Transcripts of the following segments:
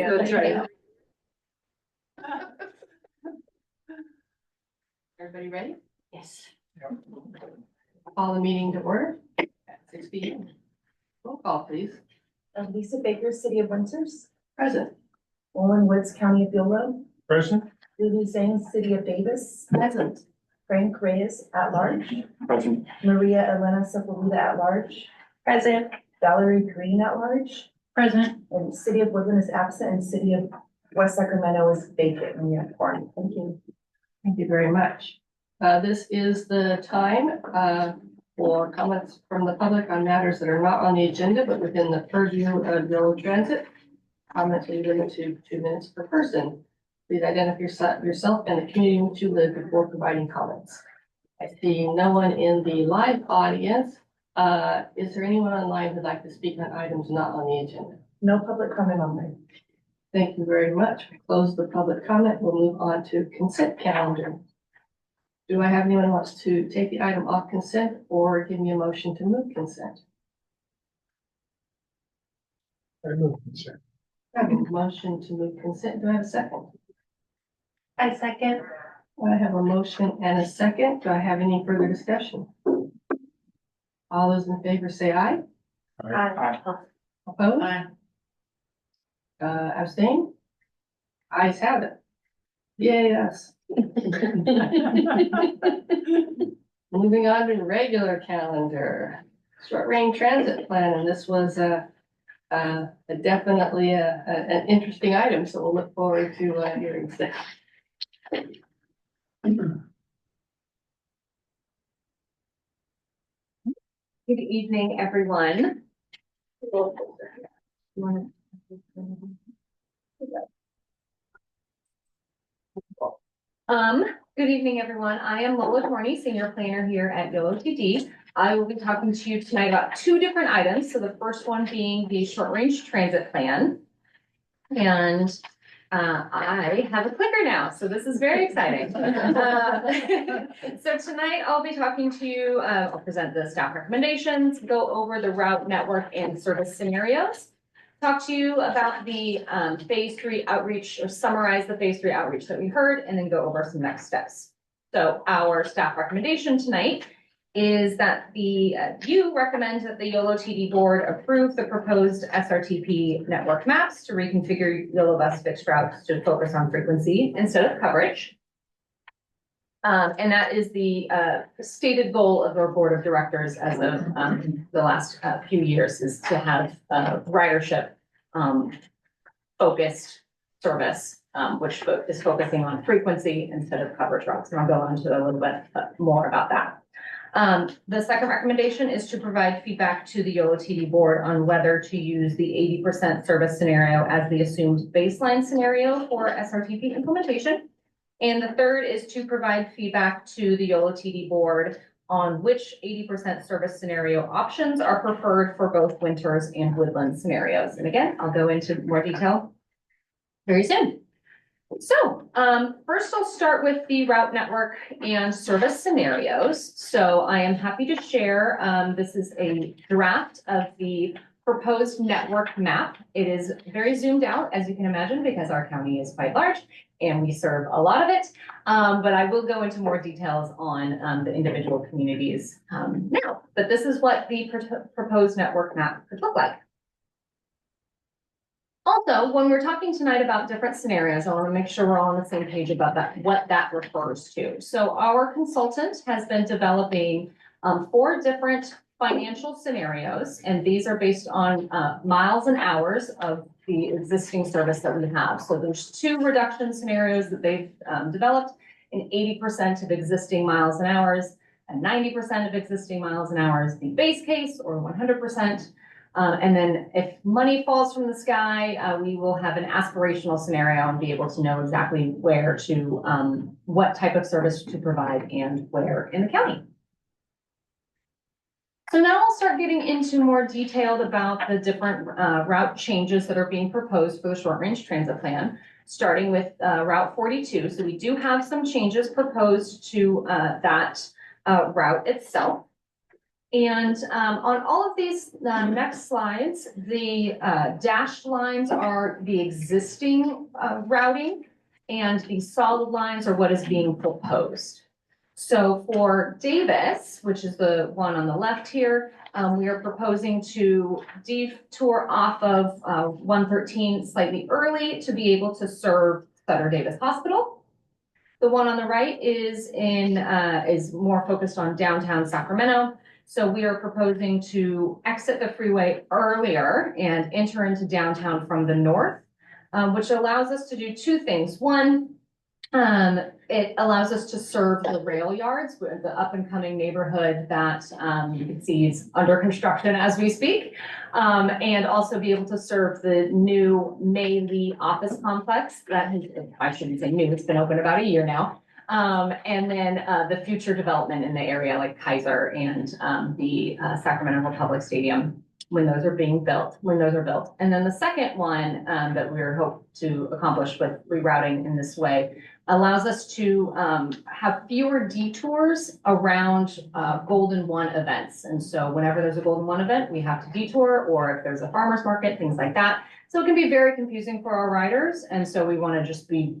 That's right. Everybody ready? Yes. Call the meeting to order at 6 p.m. Roll call, please. Lisa Baker, City of Winters. Present. Olin Woods, County of Yolo. Present. Lulu Zane, City of Davis. Present. Frank Reyes, at large. Present. Maria Elena Sepulveda, at large. Present. Valerie Green, at large. Present. And City of Woodland is absent, and City of West Sacramento is vacant. And we have quorum. Thank you. Thank you very much. This is the time for comments from the public on matters that are not on the agenda, but within the purview of Yolo Transit. Comments will be limited to 2 minutes per person. Please identify yourself and the community in which you live before providing comments. I see no one in the live audience. Is there anyone online who'd like to speak on items not on the agenda? No public comment on that. Thank you very much. We close the public comment. We'll move on to consent calendar. Do I have anyone who wants to take the item off consent or give me a motion to move consent? I move consent. I have a motion to move consent. Do I have a second? I second. I have a motion and a second. Do I have any further discussion? All those in favor say aye. Aye. Opposed? Aye. Abstain? Ayes have it. Yes. Moving on to the regular calendar, short range transit plan, and this was definitely an interesting item, so we'll look forward to hearing this. Good evening, everyone. Good evening, everyone. I am YoloTD, Senior Planner here at YoloTD. I will be talking to you tonight about 2 different items. So the first one being the short range transit plan. And I have a clicker now, so this is very exciting. So tonight I'll be talking to you, I'll present the staff recommendations, go over the route network and service scenarios, talk to you about the phase 3 outreach, or summarize the phase 3 outreach that we heard, and then go over some next steps. So our staff recommendation tonight is that you recommend that the YoloTD board approve the proposed SRTP network maps to reconfigure Yolo bus fixed routes to focus on frequency instead of coverage. And that is the stated goal of our board of directors as of the last few years, is to have ridership focused service, which is focusing on frequency instead of coverage routes. And I'll go into a little bit more about that. The second recommendation is to provide feedback to the YoloTD board on whether to use the 80% service scenario as the assumed baseline scenario for SRTP implementation. And the third is to provide feedback to the YoloTD board on which 80% service scenario options are preferred for both Winters and Woodland scenarios. And again, I'll go into more detail very soon. So first I'll start with the route network and service scenarios. So I am happy to share, this is a draft of the proposed network map. It is very zoomed out, as you can imagine, because our county is quite large and we serve a lot of it. But I will go into more details on the individual communities now. But this is what the proposed network map could look like. Also, when we're talking tonight about different scenarios, I want to make sure we're all on the same page about that, what that refers to. So our consultant has been developing 4 different financial scenarios, and these are based on miles and hours of the existing service that we have. So there's 2 reduction scenarios that they've developed, in 80% of existing miles and hours, and 90% of existing miles and hours, the base case, or 100%. And then if money falls from the sky, we will have an aspirational scenario and be able to know exactly where to, what type of service to provide and where in the county. So now I'll start getting into more detailed about the different route changes that are being proposed for the short range transit plan, starting with Route 42. So we do have some changes proposed to that route itself. And on all of these next slides, the dashed lines are the existing routing, and the solid lines are what is being proposed. So for Davis, which is the one on the left here, we are proposing to detour off of 113 slightly early to be able to serve Sutter Davis Hospital. The one on the right is more focused on downtown Sacramento. So we are proposing to exit the freeway earlier and enter into downtown from the north, which allows us to do two things. One, it allows us to serve the rail yards, the up and coming neighborhood that you can see is under construction as we speak, and also be able to serve the new May-Lee office complex that has, I shouldn't say new, it's been open about a year now. And then the future development in the area like Kaiser and the Sacramento Republic Stadium when those are built. And then the second one that we're hope to accomplish with rerouting in this way allows us to have fewer detours around Golden One events. And so whenever there's a Golden One event, we have to detour, or if there's a farmer's market, things like that. So it can be very confusing for our riders. And so we want to just be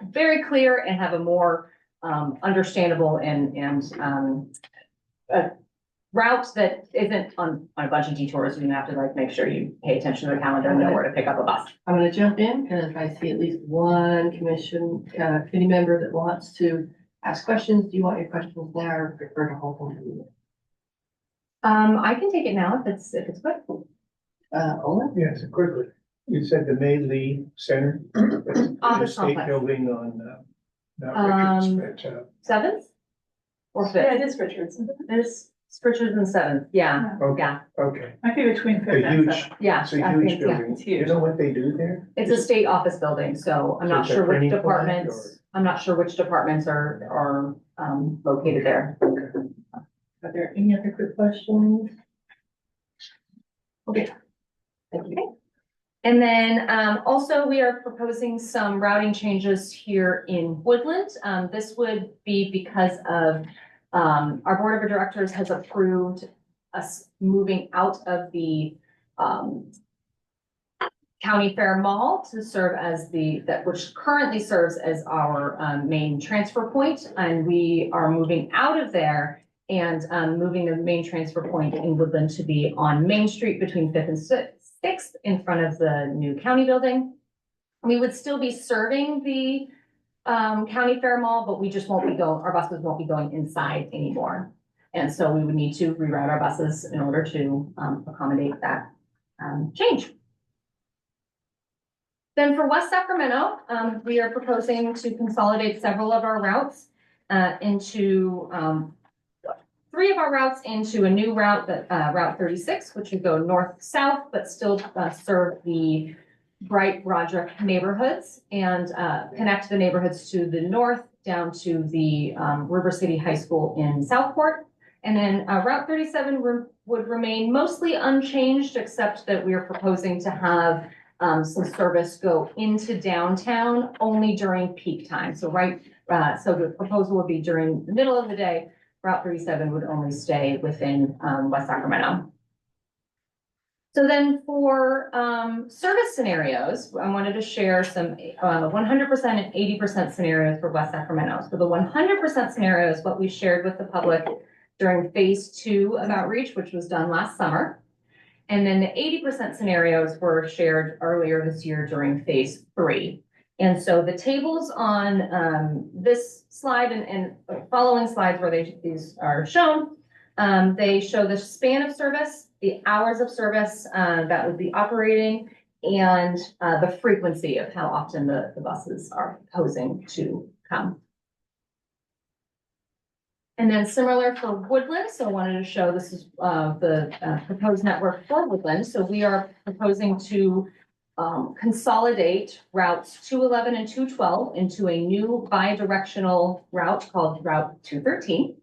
very clear and have a more understandable and route that isn't on a bunch of detours. You have to like make sure you pay attention to the calendar and know where to pick up a bus. I'm gonna jump in because I see at least one committee member that wants to ask questions. Do you want your questions now or prefer to hold them? I can take it now if it's good. Owen? Yes, quickly. You said the May-Lee Center. Office State complex. building on, not Richards, but, Seventh or fifth? Yeah, it is Richards. It's Richards and Seventh. Yeah, Okay. yeah, okay. Might be between A huge, yeah. it's a I huge think, yeah. building. it's huge. You know what they do there? It's a state office building, so I'm So not it's a sure which printing plant, departments, I'm not sure which departments are located there. Okay. Are there any other quick questions? Okay. Thank you. And then also we are proposing some routing changes here in Woodland. This would be because of our board of directors has approved us moving out of the County Fair Mall to serve as which currently serves as our main transfer point. And we are moving out of there and moving the main transfer point in Woodland to be on Main Street between 5th and 6th in front of the new county building. We would still be serving the County Fair Mall, but we just won't be our buses won't be going inside anymore. And so we would need to reroute our buses in order to accommodate that change. Then for West Sacramento, we are proposing to consolidate several of our routes into three of our routes into a new route, that Route 36, which would go north-south, but still serve the Bright Roderick neighborhoods and connect the neighborhoods to the north down to the River City High School in Southport. And then Route 37 would remain mostly unchanged, except that we are proposing to have some service go into downtown only during peak time. So so the proposal would be during the middle of the day. Route 37 would only stay within West Sacramento. So then for service scenarios, I wanted to share some 100% and 80% scenarios for West Sacramento. So the 100% scenario is what we shared with the public during phase 2 of outreach, which was done last summer. And then the 80% scenarios were shared earlier this year during phase 3. And so the tables on this slide and following slides where these are shown, they show the span of service, the hours of service that would be operating, and the frequency of how often the buses are proposing to come. And then similar for Woodland, so I wanted to show this is the proposed network for Woodland. So we are proposing to consolidate routes 211 and 212 into a new bi-directional route called Route 213.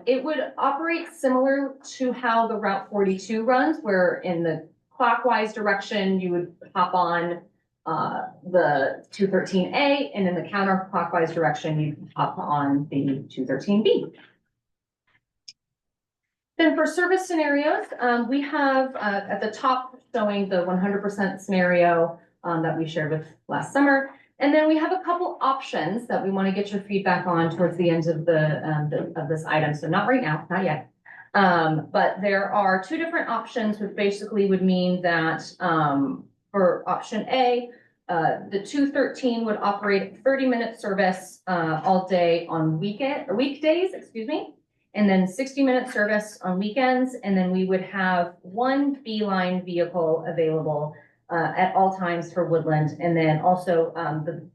It would operate similar to how the Route 42 runs, where in the clockwise direction, you would hop on the 213A, and in the counterclockwise direction, you hop on the 213B. Then for service scenarios, we have at the top showing the 100% scenario that we shared with last summer. And then we have a couple options that we want to get your feedback on towards the end of of this item. So not right now, not yet. But there are two different options, which basically would mean that for option A, the 213 would operate 30-minute service all day on weekdays, excuse me, and then 60-minute service on weekends. And then we would have one Beeline vehicle available at all times for Woodland. And then also the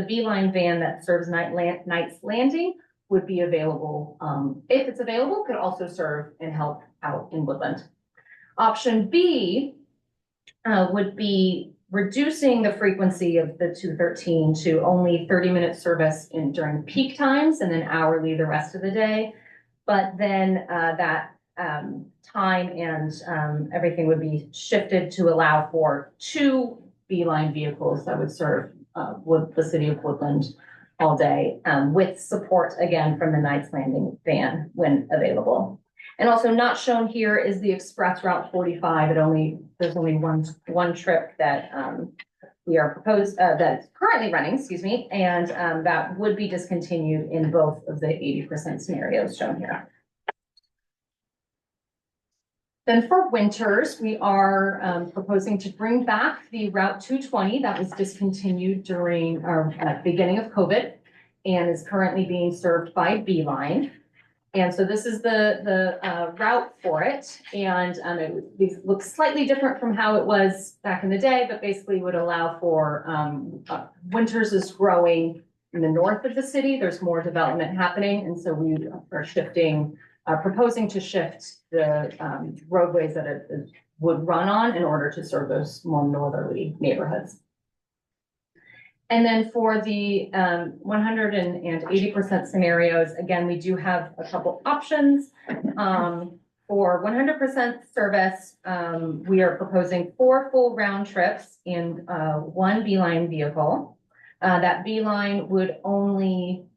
Beeline van that serves Knights Landing would be available. If it's available, could also serve and help out in Woodland. Option B would be reducing the frequency of the 213 to only 30-minute service during peak times and then hourly the rest of the day. But then that time and everything would be shifted to allow for two Beeline vehicles that would serve the city of Woodland all day, with support again from the Knights Landing van when available. And also not shown here is the Express Route 45. There's only one trip that we are that's currently running, excuse me, and that would be discontinued in both of the 80% scenarios shown here. Then for winters, we are proposing to bring back the Route 220 that was discontinued during at the beginning of COVID and is currently being served by Beeline. And so this is the route for it. And it looks slightly different from how it was back in the day, but basically would allow for winters is growing in the north of the city. There's more development happening. And so we are proposing to shift the roadways that it would run on in order to serve those more northerly neighborhoods. And then for the 180% scenarios, again, we do have a couple options. For 100% service, we are proposing 4 full round trips in one Beeline vehicle. That Beeline would only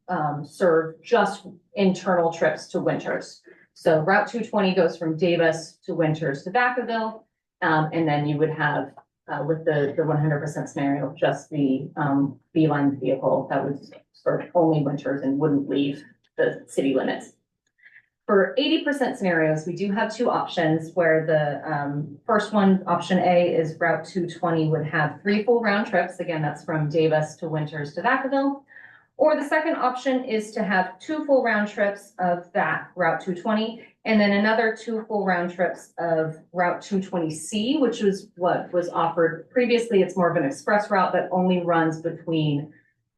serve just internal trips to Winters. So Route 220 goes from Davis to Winters to Vacaville, and then you would have with the 100% scenario, just the Beeline vehicle that would serve only Winters and wouldn't leave the city limits. For 80% scenarios, we do have two options where the first one, option A, is Route 220 would have 3 full round trips. Again, that's from Davis to Winters to Vacaville. Or the second option is to have 2 full round trips of that Route 220, and then another 2 full round trips of Route 220C, which was what was offered previously. It's more of an express route that only runs between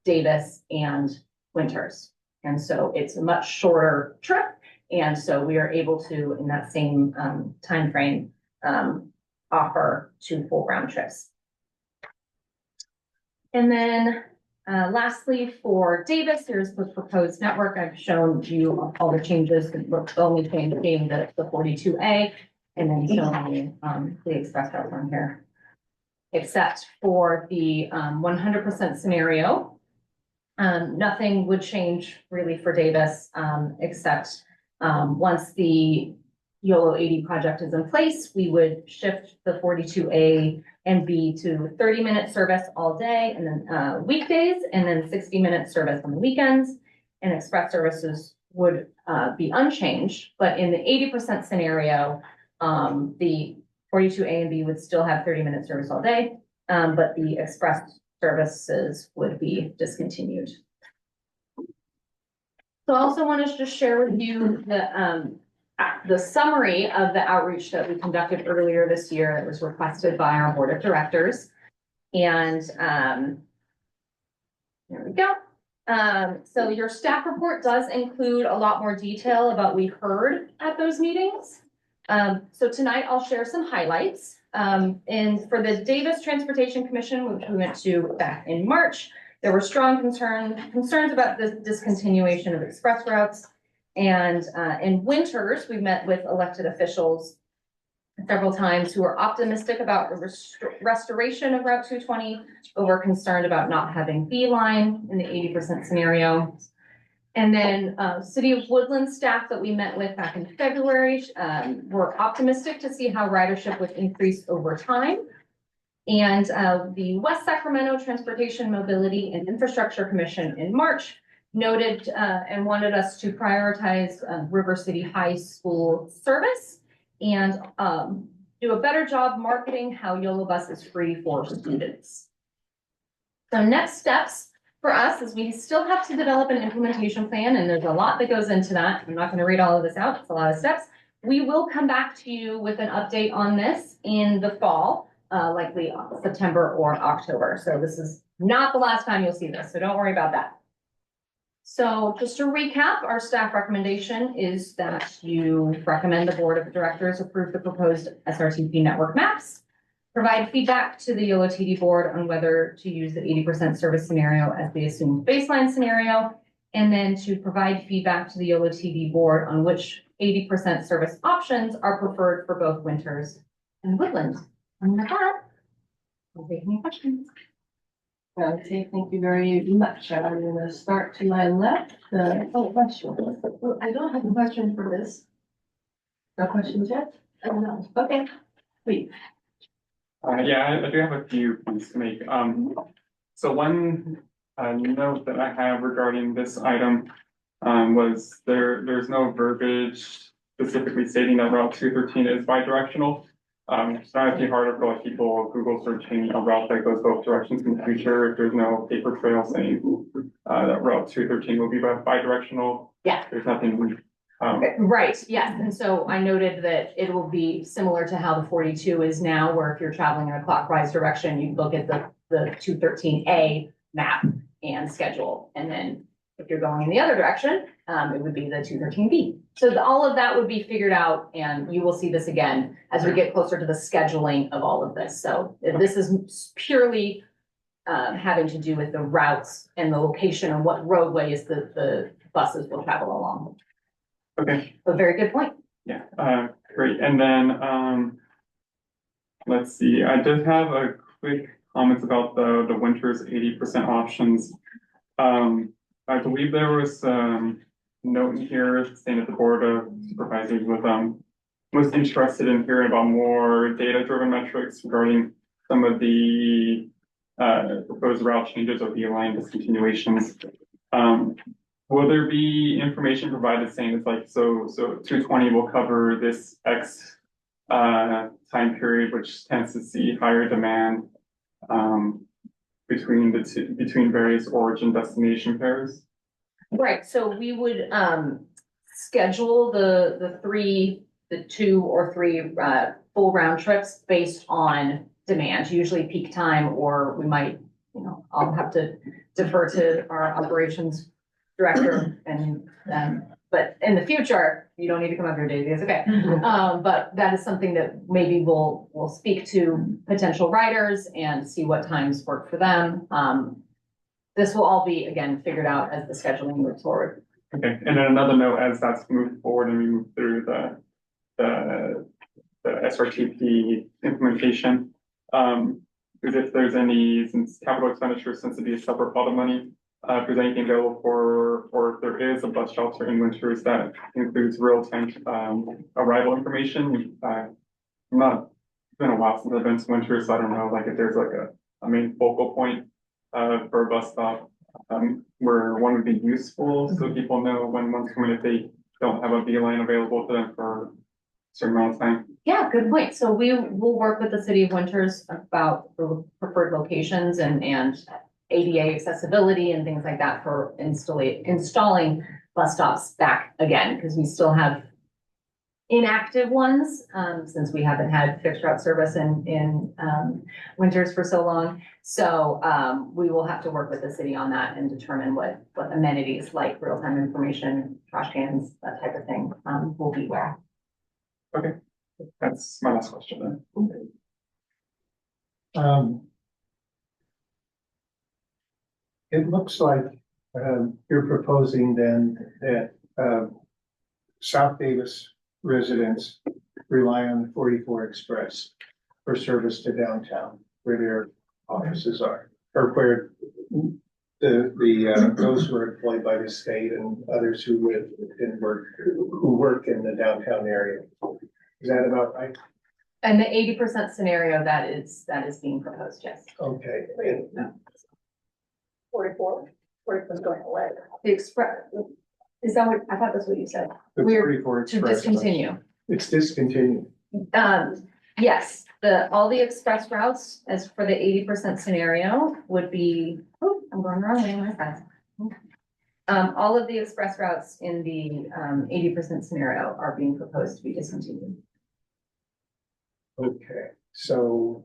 Davis and Winters. And so it's a much shorter trip. And so we are able to, in that same time frame, offer 2 full round trips. And then lastly, for Davis, here's the proposed network. I've shown you all the changes. The only change being the 42A, and then showing the express routes on here. Except for the 100% scenario, nothing would change really for Davis, except once the Yolo 80 project is in place, we would shift the 42A and B to 30-minute service all day and then weekdays, and then 60-minute service on the weekends. And express services would be unchanged, but in the 80% scenario, the 42A and B would still have 30-minute service all day, but the express services would be discontinued. So I also wanted to just share with you the summary of the outreach that we conducted earlier this year. It was requested by our board of directors. And there we go. So your staff report does include a lot more detail about what we heard at those meetings. So tonight I'll share some highlights. And for the Davis Transportation Commission, which we went to back in March, there were strong concerns about the discontinuation of express routes. And in Winters, we met with elected officials several times who were optimistic about the restoration of Route 220, but were concerned about not having Beeline in the 80% scenario. And then, City of Woodland staff that we met with back in February, were optimistic to see how ridership would increase over time. And, the West Sacramento Transportation Mobility and Infrastructure Commission in March noted, and wanted us to prioritize, River City High School service and, do a better job marketing how Yolo Bus is free for students. So next steps for us is we still have to develop an implementation plan, and there's a lot that goes into that. I'm not going to read all of this out. It's a lot of steps. We will come back to you with an update on this in the fall, likely September or October. So this is not the last time you'll see this, so don't worry about that. So just to recap, our staff recommendation is that you recommend the board of directors approve the proposed SRTP network maps. Provide feedback to the YoloTD board on whether to use the 80% service scenario as the assumed baseline scenario, and then to provide feedback to the YoloTD board on which 80% service options are preferred for both Winters and Woodland. And with that, I'll take any questions. Okay, thank you very much. I'm gonna start to my left. Question. Well, I don't have a question for this. No questions yet? No. Okay, please. Yeah, I do have a few points to make. So one note that I have regarding this item was there's no verbiage specifically stating that Route 213 is bi-directional. It's not too hard for like people Google searching a route that goes both directions in the future if there's no paper trail saying that Route 213 will be bi-directional. Yeah. There's nothing. Right, yes, and so I noted that it will be similar to how the 42 is now, where if you're traveling in a clockwise direction, you look at the 213A map and schedule, and then if you're going in the other direction, it would be the 213B. So all of that would be figured out, and you will see this again as we get closer to the scheduling of all of this. So this is purely having to do with the routes and the location and what roadways the buses will travel along. Okay. A very good point. Yeah, great. And then, let's see, I did have a quick comments about the Winters 80% options. I believe there was note in here saying that the board of supervisors was interested in hearing about more data-driven metrics regarding some of the proposed route changes or line discontinuations. Will there be information provided saying it's like, so 220 will cover this X time period, which tends to see higher demand between various origin destination pairs? Right, so we would schedule the two or three full round trips based on demand, usually peak time, or we might, I'll have to defer to our operations director and but in the future, you don't need to come up here, Daisy, it's okay. But that is something that maybe we'll speak to potential riders and see what times work for them. This will all be, again, figured out as the scheduling moves forward. Okay, and then another note, as that's moved forward and we move through the SRTP implementation, is if there's any, since capital expenditures tends to be a separate pot of money, if there's anything available or if there is a bus shelter in Winters that includes real-time arrival information. It's been a while since I've been to Winters, so I don't know like if there's like a main focal point for a bus stop where one would be useful so people know when one's coming if they don't have a beeline available to them for a certain amount of time. Yeah, good point. So we will work with the city of Winters about the preferred locations and ADA accessibility and things like that for installing bus stops back again, because we still have inactive ones since we haven't had fixed route service in Winters for so long. So we will have to work with the city on that and determine what amenities like real-time information, trash cans, that type of thing will be where. Okay, that's my last question then. It looks like you're proposing then that South Davis residents rely on the 44 Express for service to downtown where their offices are, or where those who are employed by the state and others who live and work in the downtown area. Is that about right? And the 80% scenario that is being proposed, yes. Okay. 44 is going away. The express, is that what, I thought that's what you said, The We're 44 to express. discontinue. It's discontinued. Yes, all the express routes as for the 80% scenario would be, oh, I'm going the wrong way, my bad. All of the express routes in the 80% scenario are being proposed to be discontinued. Okay, so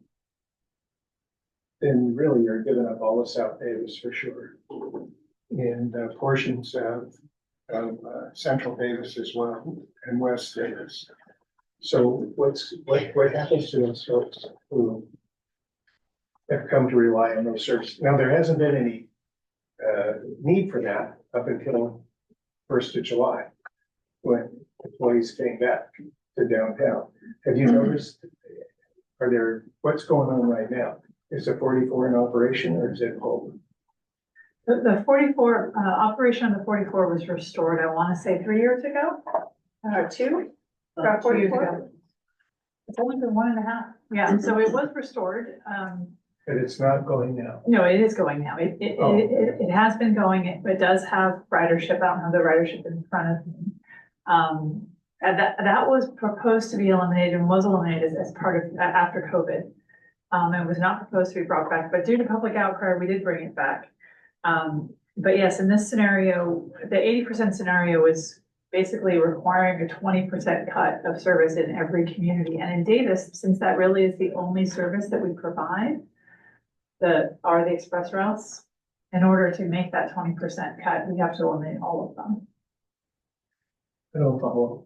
then really you're giving up all of South Davis for sure. And portions of Central Davis as well and West Davis. So what happens to those folks who have come to rely on those services? Now, there hasn't been any need for that up until 1st of July, when employees came back to downtown. Have you noticed, what's going on right now? Is the 44 in operation or is it hold? The 44, operation on the 44 was restored, I want to say 3 years ago, about 2 years ago. It's only been 1.5, yeah, so it was restored. But it's not going now. No, it is going now. It has been going, it does have ridership. I don't have the ridership in front of me. And that was proposed to be eliminated and was eliminated as part of, after COVID. It was not proposed to be brought back, but due to public outcry, we did bring it back. But yes, in this scenario, the 80% scenario is basically requiring a 20% cut of service in every community. And in Davis, since that really is the only service that we provide, the express routes, in order to make that 20% cut, we have to eliminate all of them. I don't follow.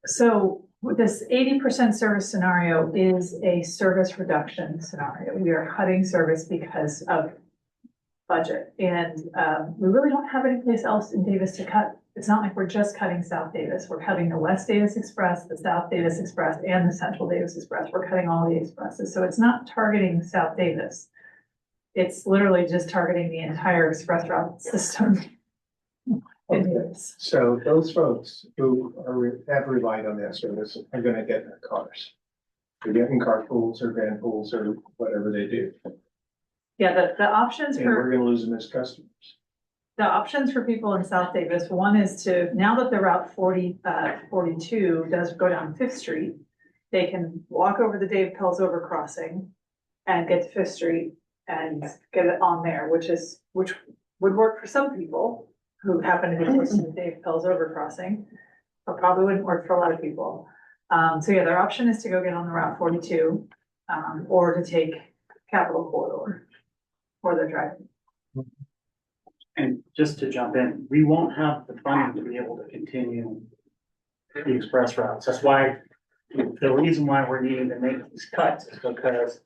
So this 80% service scenario is a service reduction scenario. We are cutting service because of budget. And we really don't have any place else in Davis to cut. It's not like we're just cutting South Davis. We're cutting the West Davis Express, the South Davis Express, and the Central Davis Express. We're cutting all the expresses. So it's not targeting South Davis. It's literally just targeting the entire express route system. So those folks who have relied on that service are gonna get their cars. They're getting carpools or van pools or whatever they do. Yeah, the options And for. we're gonna lose them as customers. The options for people in South Davis, one is to, now that the Route 42 does go down Fifth Street, they can walk over the Dave Pell's overcrossing and get to Fifth Street and get it on there, which would work for some people who happen to be close to the Dave Pell's overcrossing, but probably wouldn't work for a lot of people. So yeah, their option is to go get on the Route 42, or to take Capitol Corridor, or they're driving. And just to jump in, we won't have the funding to be able to continue the express routes. That's why, the reason why we're needing to make these cuts is because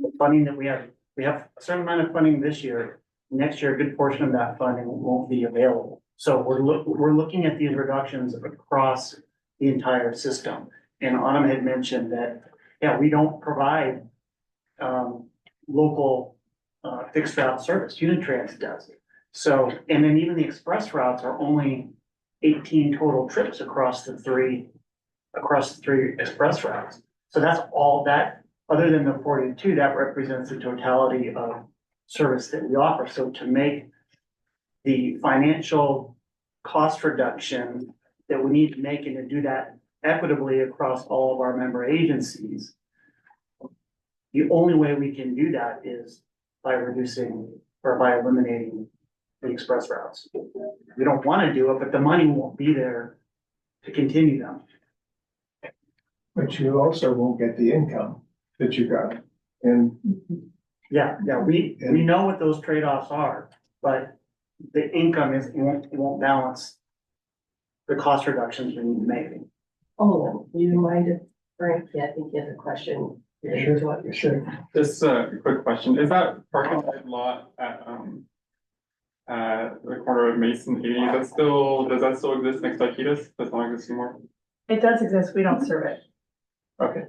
the funding that we have a certain amount of funding this year. Next year, a good portion of that funding won't be available. So we're looking at these reductions across the entire system. And Autumn had mentioned that, yeah, we don't provide local fixed route service. Unitrans does. So, and then even the express routes are only 18 total trips across the three express routes. So that's all that, other than the 42, that represents the totality of service that we offer. So to make the financial cost reduction that we need to make and to do that equitably across all of our member agencies, the only way we can do that is by reducing or by eliminating the express routes. We don't want to do it, but the money won't be there to continue them. But you also won't get the income that you got. And Yeah, we know what those trade-offs are, but the income won't balance the cost reductions we need to make. Oh, you mind if Frank, yeah, I think he has a question. related to what you're saying. Just a quick question. Is that parking lot at, the corner of Mason 80, does that still exist next to Aikidas? Does not exist anymore? It does exist, we don't serve it. Okay.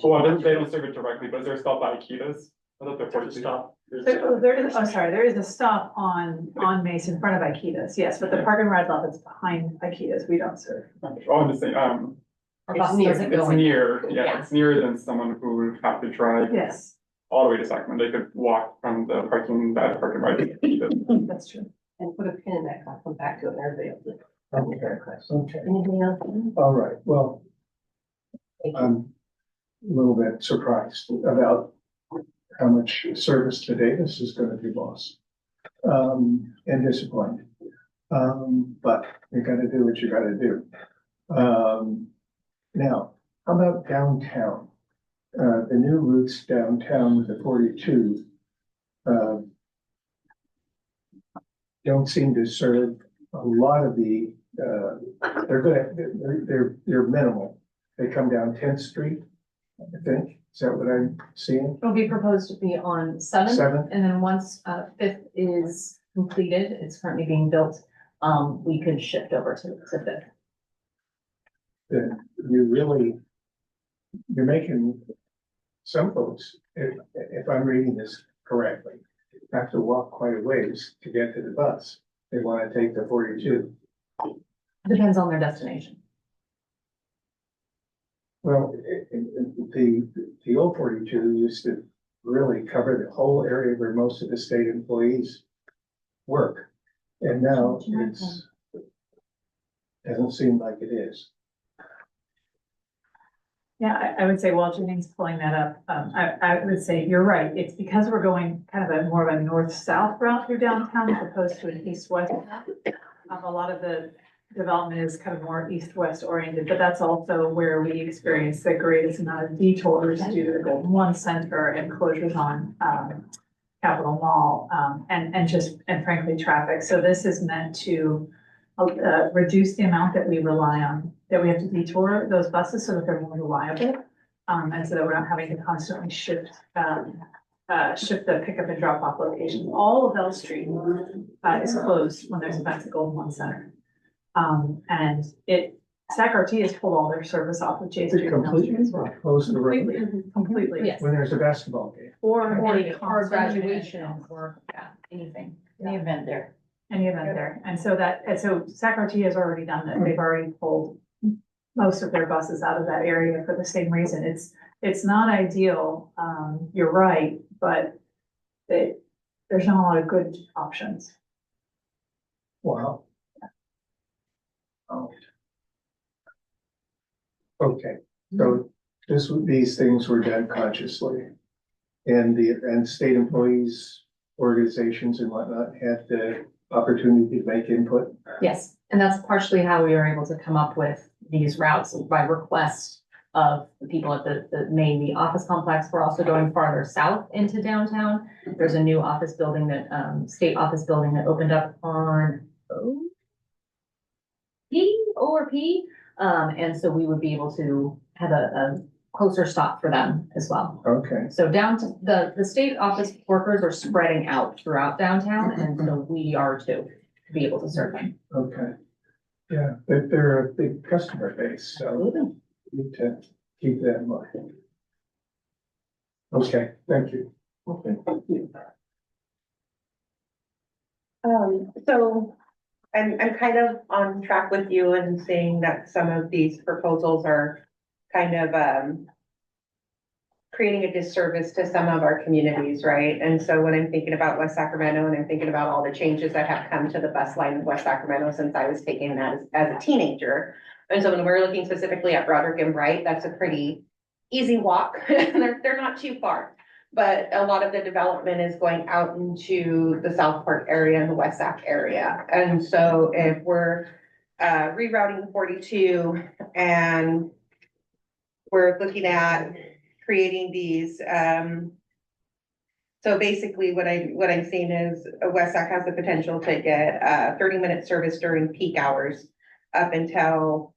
Well, they don't serve it directly, but is there a stop by Aikidas? I thought the There's a 42. stop. There is a stop on Mace in front of Aikidos, yes, but the park and ride lot that's behind Aikidos, we don't serve. Oh, I'm just saying, Our It's bus near. doesn't it's go in. near, Yeah. yeah, it's nearer than someone who would have to drive Yes, all the way to Sacramento. They could walk from the parking, that parking right to the. that's true. And put a pin in that, I'll come back to it, and everybody else. Okay, Anything else? all right, well, I'm a little bit surprised about how much service to Davis is gonna be lost. And disappointed. But you gotta do what you gotta do. Now, how about downtown? The new routes downtown with the 42, don't seem to serve a lot of the, they're minimal. They come down 10th Street, I think. Is that what I'm seeing? It'll be proposed to be on Seventh, 7th? and then once, Fifth is completed, it's currently being built, we could shift over to Fifth. You're making some folks, if I'm reading this correctly, have to walk quite a ways to get to the bus. They want to take the 42. Depends on their destination. Well, the old 42 used to really cover the whole area where most of the state employees work. And now doesn't seem like it is. Yeah, I would say while Janine's pulling that up, I would say you're right. It's because we're going kind of a more of a north-south route through downtown as opposed to an east-west. A lot of the development is kind of more east-west oriented, but that's also where we experience the greatest amount of detours due to the Golden One Center and closures on Capitol Mall, and frankly, traffic. So this is meant to reduce the amount that we rely on, that we have to detour those buses so that they're more reliable. And so that we're not having to constantly shift the pickup and drop off locations. All of L Street is closed when there's events at Golden One Center. And SAC-RT has pulled all their service off of J Street. and L Street as well. Close the road Completely. Yes. when there's a basketball game. Or Or graduation, or, yeah, anything. Any event there. any event there. And so SAC-RT has already done that. They've already pulled most of their buses out of that area for the same reason. It's not ideal, you're right, but there's not a lot of good options. Wow. Oh. Okay, so these things were done consciously. And state employees, organizations and whatnot had the opportunity to make input. Yes, and that's partially how we are able to come up with these routes by request of the people at the main office complex. We're also going farther south into downtown. There's a new office building state office building that opened up on P. And so we would be able to have a closer stop for them as well. Okay, So down to the state office workers are spreading out throughout downtown, and so we are too, to be able to serve them. okay. Yeah, they're a big customer base, so we need to keep that in mind. Okay, thank you. Okay. So I'm kind of on track with you and saying that some of these proposals are kind of, creating a disservice to some of our communities, right? And so when I'm thinking about West Sacramento and I'm thinking about all the changes that have come to the bus line of West Sacramento since I was taking that as a teenager. And so when we're looking specifically at Broderick and Bright, that's a pretty easy walk. They're not too far. But a lot of the development is going out into the South Park area and the West Sac area. And so if we're rerouting 42 and we're looking at creating these, so basically what I'm seeing is West Sac has the potential to get 30-minute service during peak hours up until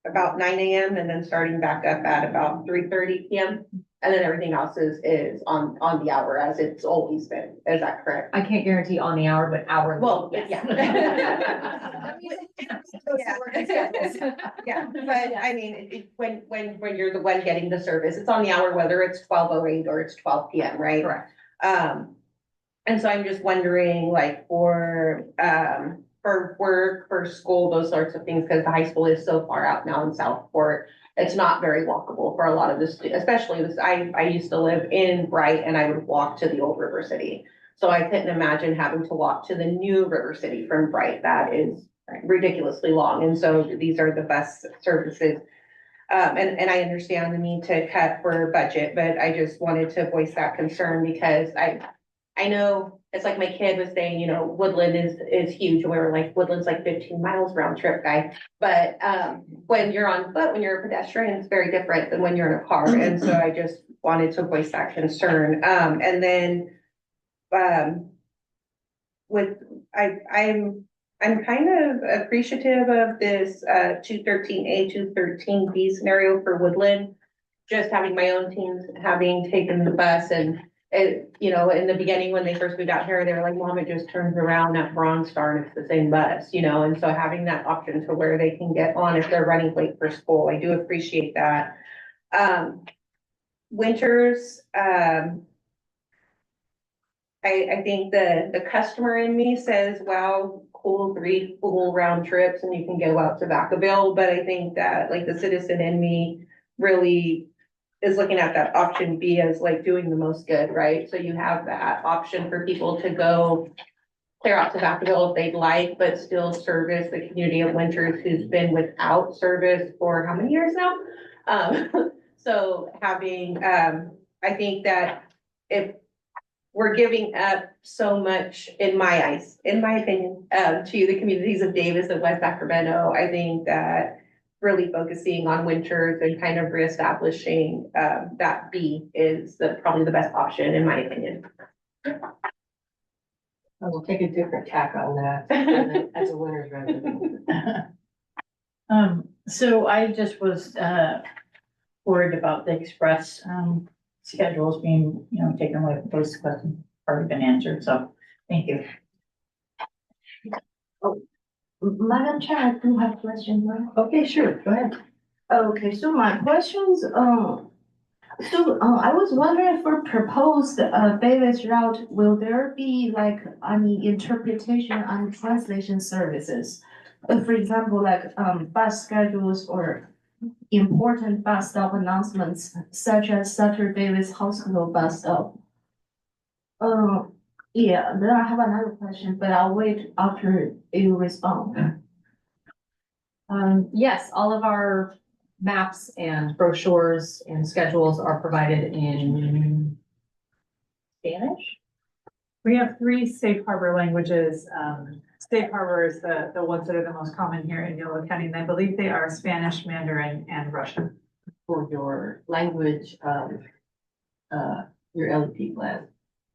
about 9 a.m. and then starting back up at about 3:30 p.m. And then everything else is on the hour as it's always been. Is that correct? I can't guarantee on the hour, but hourly. Well, yes. yeah. Yeah, but I mean, when you're the one getting the service, it's on the hour, whether it's 12:08 or it's 12 PM, right? Correct. And so I'm just wondering, like, for work, for school, those sorts of things, because the high school is so far out now in Southport. It's not very walkable for a lot of this, especially this, I used to live in Bright and I would walk to the old River City. So I couldn't imagine having to walk to the new River City from Bright. That is ridiculously long. And so these are the best services. And I understand the need to cut for budget, but I just wanted to voice that concern because I know it's like my kid was saying, you know, Woodland is huge. And we were like, Woodland's like 15 miles round trip, guy. But when you're on foot, when you're a pedestrian, it's very different than when you're in a car. And so I just wanted to voice that concern. And then I'm kind of appreciative of this 213A, 213B scenario for Woodland. Just having my own teams, having taken the bus and it, you know, in the beginning, when they first moved out here, they were like, Mom, it just turns around at Bronze Star and it's the same bus, you know, and so having that option to where they can get on if they're running late for school, I do appreciate that. Winters, I think the customer in me says, wow, cool, 3 full round trips and you can go out to Vacaville, but I think that like the citizen in me really is looking at that option B as like doing the most good, right? So you have that option for people to go clear out to Vacaville if they'd like, but still service the community of Winters who's been without service for how many years now? So having, I think that if we're giving up so much in my eyes, in my opinion, to the communities of Davis and West Sacramento, I think that really focusing on Winters and kind of reestablishing that B is probably the best option in my opinion. I will take a different tack on that as a Winters resident. So I just was, worried about the express, schedules being, taken away. Those questions already been answered, so thank you. Madam Chair, I do have a question now. Okay, sure, go ahead. Okay, so my questions, I was wondering for proposed, Davis route, will there be like any interpretation and translation services? For example, like, bus schedules or important bus stop announcements such as Sutter Davis Hospital bus stop. Yeah, then I have another question, but I'll wait after you respond. Yes, all of our maps and brochures and schedules are provided in Spanish. We have 3 safe harbor languages. Safe harbor is the ones that are the most common here in Yolo County, and I believe they are Spanish, Mandarin, and Russian. For your language, your LP plan.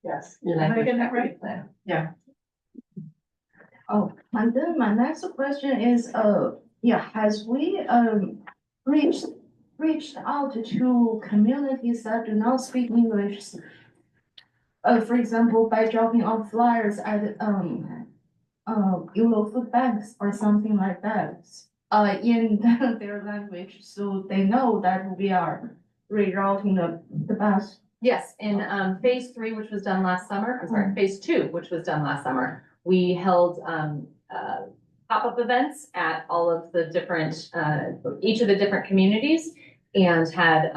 Yes. Your Am I language getting that equity right? plan. Yeah. Oh, and then my next question is, has we, reached out to communities that do not speak English? For example, by dropping off flyers at, Yolo food banks or something like that, in their language, so they know that we are rerouting the bus. Yes, in phase 3, which was done last summer, I'm sorry, phase 2, which was done last summer, we held pop-up events at all of the different, each of the different communities and had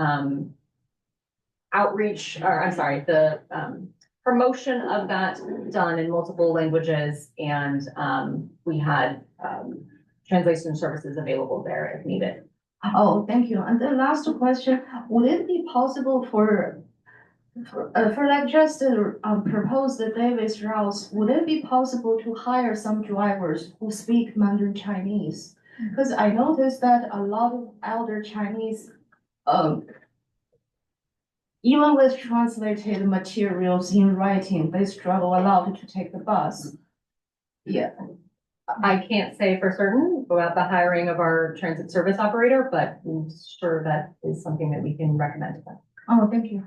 outreach, or I'm sorry, the promotion of that done in multiple languages, and we had translation services available there if needed. Oh, thank you. And the last question, would it be possible for like just propose the Davis routes, would it be possible to hire some drivers who speak Mandarin Chinese? Because I noticed that a lot of elder Chinese, even with translated materials in writing, they struggle a lot to take the bus. Yeah. I can't say for certain about the hiring of our transit service operator, but I'm sure that is something that we can recommend to them. Oh, thank you.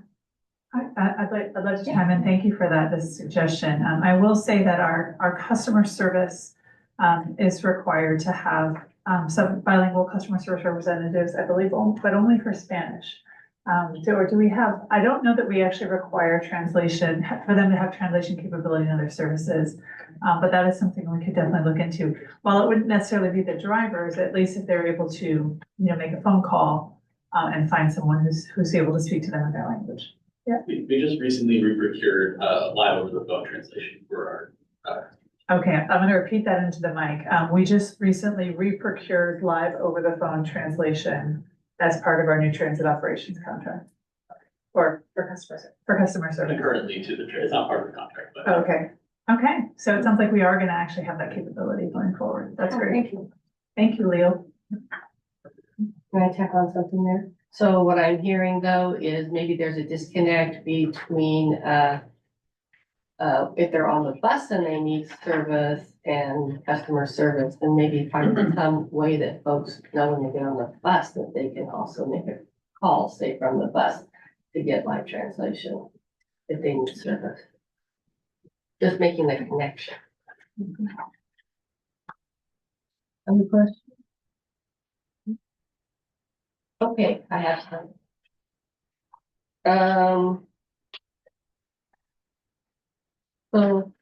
I'd like to chime in. Thank you for that, this suggestion. I will say that our customer service is required to have some bilingual customer service representatives, I believe, but only for Spanish. Or do we have, I don't know that we actually require translation, for them to have translation capability in other services. But that is something we could definitely look into. While it wouldn't necessarily be the drivers, at least if they're able to, make a phone call and find someone who's able to speak to them in their language. We just recently re-procured live over the phone translation for our. Okay, I'm gonna repeat that into the mic. We just recently re-procured live over the phone translation as part of our new transit operations contract. Or for customer service. Currently to the, it's not part of the contract, but. Okay, so it sounds like we are gonna actually have that capability going forward. That's great. Thank you. Thank you, Leo. Can I tack on something there? So what I'm hearing though is maybe there's a disconnect between, if they're on the bus and they need service and customer service, then maybe find some way that folks know when they get on the bus that they can also make a call, say from the bus, to get live translation if they need service. Just making the connection. Any questions? Okay, I have some. So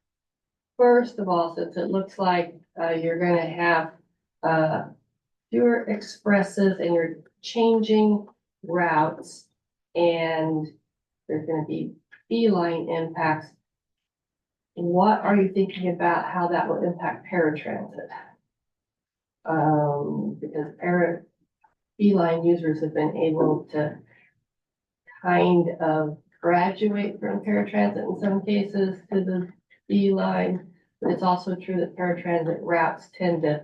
first of all, since it looks like you're gonna have fewer expresses and you're changing routes and there's gonna be beeline impacts, what are you thinking about how that will impact paratransit? Because beeline users have been able to kind of graduate from paratransit in some cases to the beeline, but it's also true that paratransit routes tend to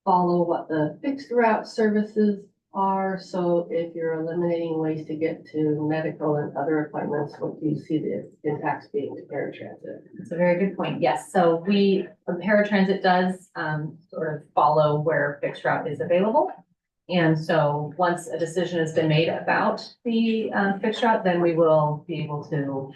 follow what the fixed route services are. So if you're eliminating ways to get to medical and other appointments, what do you see the impacts being to paratransit? That's a very good point. Yes, so paratransit does sort of follow where fixed route is available. And so once a decision has been made about the fixed route, then we will be able to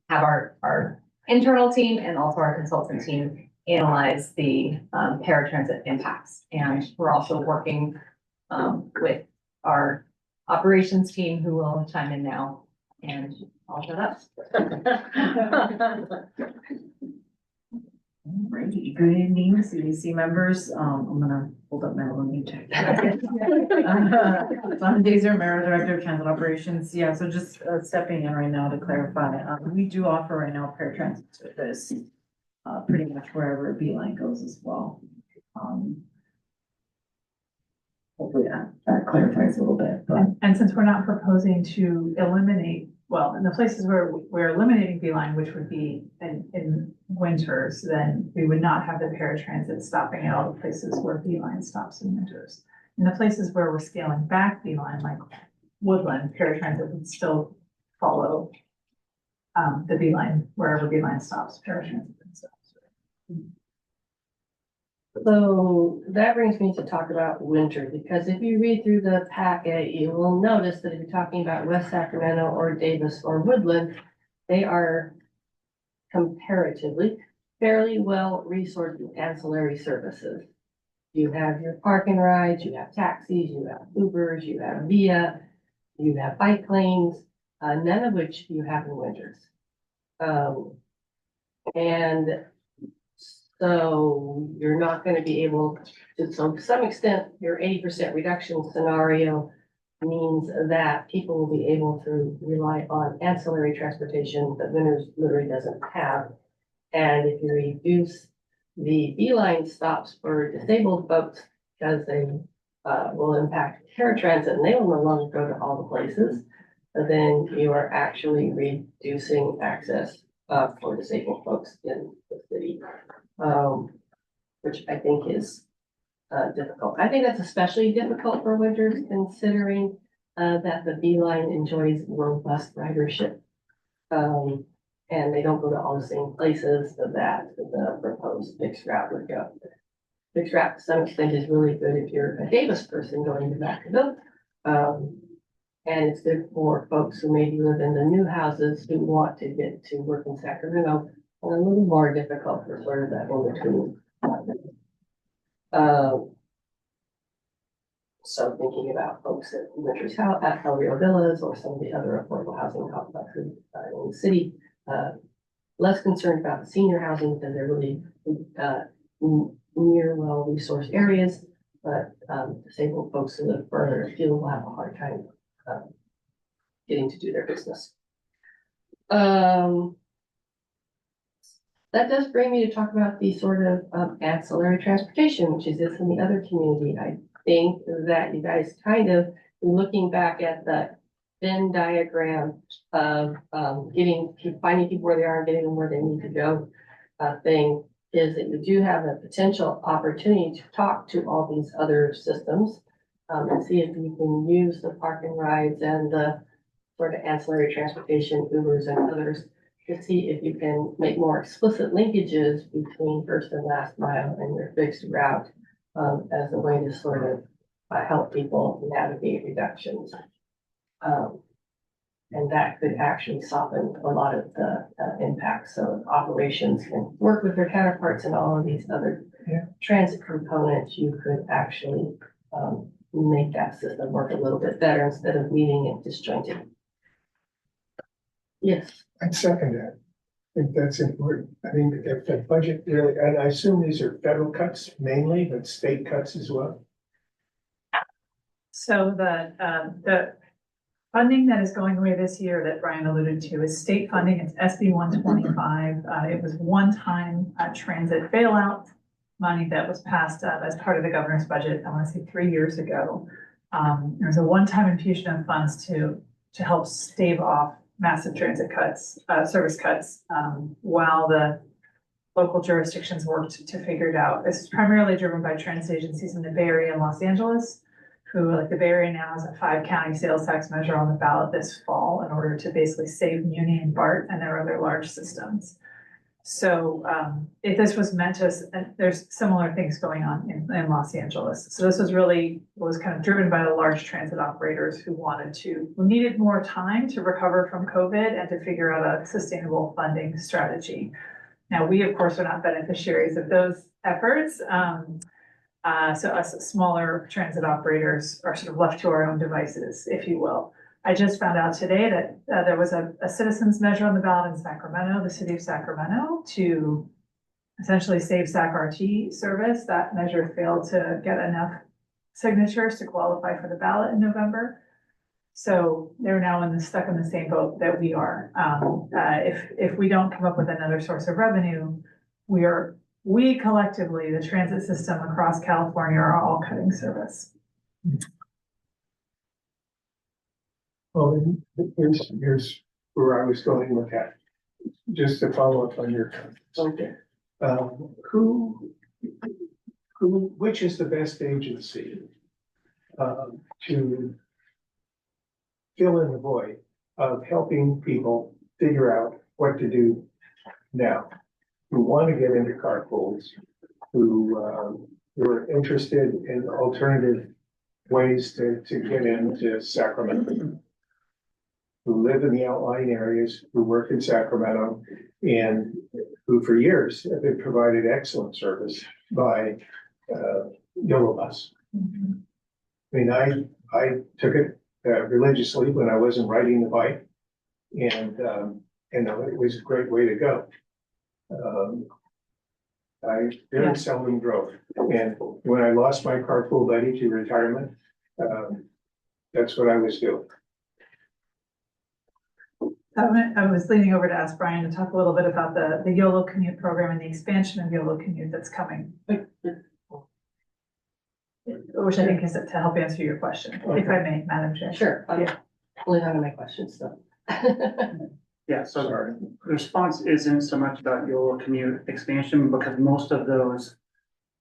have our internal team and also our consultant team analyze the paratransit impacts. And we're also working with our operations team who will chime in now and all shut up. Alrighty, good evening, CDC members. I'm gonna hold up my little name tag. Donna Dazer, Mayor Director of Transit Operations. Yeah, so just stepping in right now to clarify, we do offer right now paratransit service pretty much wherever a beeline goes as well. Hopefully that clarifies a little bit, but. And since we're not proposing to eliminate, well, in the places where we're eliminating beeline, which would be in winters, then we would not have the paratransit stopping at all the places where beeline stops in winters. In the places where we're scaling back beeline, like Woodland, paratransit would still follow the beeline, wherever beeline stops, paratransit stops. So that brings me to talk about winter, because if you read through the packet, you will notice that if you're talking about West Sacramento or Davis or Woodland, they are comparatively fairly well resourced with ancillary services. You have your park and rides, you have taxis, you have Ubers, you have Via, you have bike lanes, none of which you have in winters. And so you're not going to be able to, so to some extent, your 80% reduction scenario means that people will be able to rely on ancillary transportation that winters literally doesn't have. And if you reduce the beeline stops for disabled folks, because they will impact paratransit and they will no longer go to all the places, then you are actually reducing access for disabled folks in the city. Which I think is difficult. I think that's especially difficult for winters, considering that the beeline enjoys robust ridership. And they don't go to all the same places that the proposed fixed route would go. Fixed route to some extent is really good if you're a Davis person going to Vacaville. And it's good for folks who maybe live in the new houses who want to get to work in Sacramento, and a little more difficult for sort of that in between. So thinking about folks at Winters House, at El Rio Villas, or some of the other affordable housing complexes in the city, less concerned about the senior housing because they're really near well-resourced areas, but disabled folks who live further afield will have a hard time getting to do their business. That does bring me to talk about the sort of ancillary transportation, which exists in the other community. I think that you guys kind of looking back at the Venn diagram of finding people where they are and getting them where they need to go thing is that you do have a potential opportunity to talk to all these other systems and see if you can use the park and rides and the sort of ancillary transportation, Ubers and others, to see if you can make more explicit linkages between first and last mile and your fixed route as a way to sort of help people navigate reductions. And that could actually soften a lot of the impacts. So operations can work with their counterparts and all of these other transit components. You could actually make that system work a little bit better instead of leaving it disjointed. Yes. I'd second that. I think that's important. I mean, if the budget really, and I assume these are federal cuts mainly, but state cuts as well. So the funding that is going away this year that Brian alluded to is state funding. It's SB 125. It was one-time transit bailout money that was passed as part of the governor's budget, I want to say 3 years ago. There was a one-time infusion of funds to help stave off massive transit cuts, service cuts, while the local jurisdictions worked to figure it out. This is primarily driven by transit agencies in the Bay Area and Los Angeles, who, like the Bay Area now, has a 5-county sales tax measure on the ballot this fall in order to basically save Muni and BART and their other large systems. So if this was meant to, there's similar things going on in Los Angeles. So this was kind of driven by the large transit operators who needed more time to recover from COVID and to figure out a sustainable funding strategy. Now, we, of course, are not beneficiaries of those efforts. So us smaller transit operators are sort of left to our own devices, if you will. I just found out today that there was a citizens measure on the ballot in Sacramento, the city of Sacramento, to essentially save SAC-RT service. That measure failed to get enough signatures to qualify for the ballot in November. So they're now stuck in the same boat that we are. If we don't come up with another source of revenue, we collectively, the transit system across California, are all cutting service. Well, here's where I was going with that. Just to follow up on your comments. Okay. Which is the best agency to fill in the void of helping people figure out what to do now, who want to get into carpools, who are interested in alternative ways to get into Sacramento, who live in the outlying areas, who work in Sacramento, and who for years have been provided excellent service by Yolo bus. I mean, I took it religiously when I wasn't riding the bike, and it was a great way to go. I very seldom drove, and when I lost my carpool buddy to retirement, that's what I was doing. I was leaning over to ask Brian to talk a little bit about the Yolo commute program and the expansion of Yolo commute that's coming. Which I think is to help answer your question, if I may, Madam Chair. Sure. Pulling out of my questions, so. Yeah, so the response isn't so much about Yolo commute expansion because most of those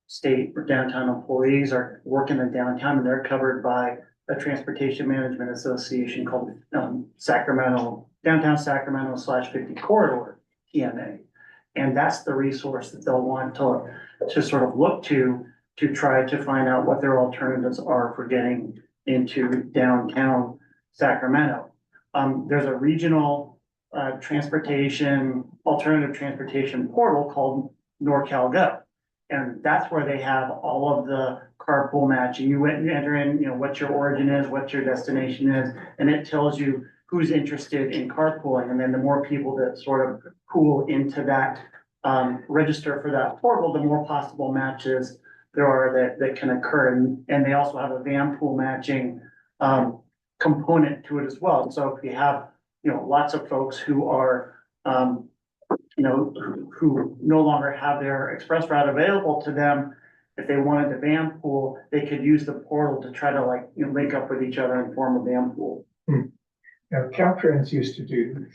state or downtown employees are working in downtown and they're covered by a transportation management association called Downtown Sacramento /50 Corridor, TMA. And that's the resource that they'll want to sort of look to try to find out what their alternatives are for getting into downtown Sacramento. There's a regional, alternative transportation portal called NorCal Go. And that's where they have all of the carpool matching. You enter in, what your origin is, what your destination is, and it tells you who's interested in carpooling. And then the more people that sort of pool into that, register for that portal, the more possible matches there are that can occur. And they also have a van pool matching, component to it as well. So if you have, lots of folks who are, who no longer have their express route available to them, if they wanted to van pool, they could use the portal to try to link up with each other and form a van pool. Now, Caltrans used to do,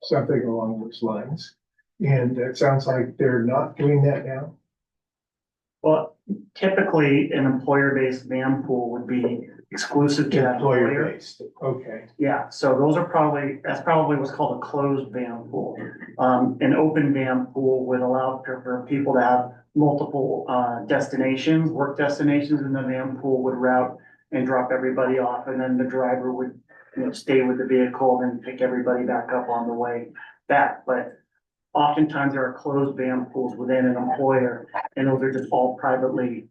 something along those lines. And it sounds like they're not doing that now. Well, typically an employer-based van pool would be exclusive to that employer. Employer-based, okay. Yeah, so that's probably what's called a closed van pool. An open van pool would allow for people to have multiple, destinations, work destinations, and the van pool would route and drop everybody off, and then the driver would, stay with the vehicle and pick everybody back up on the way back. But oftentimes there are closed van pools within an employer, and those are just all privately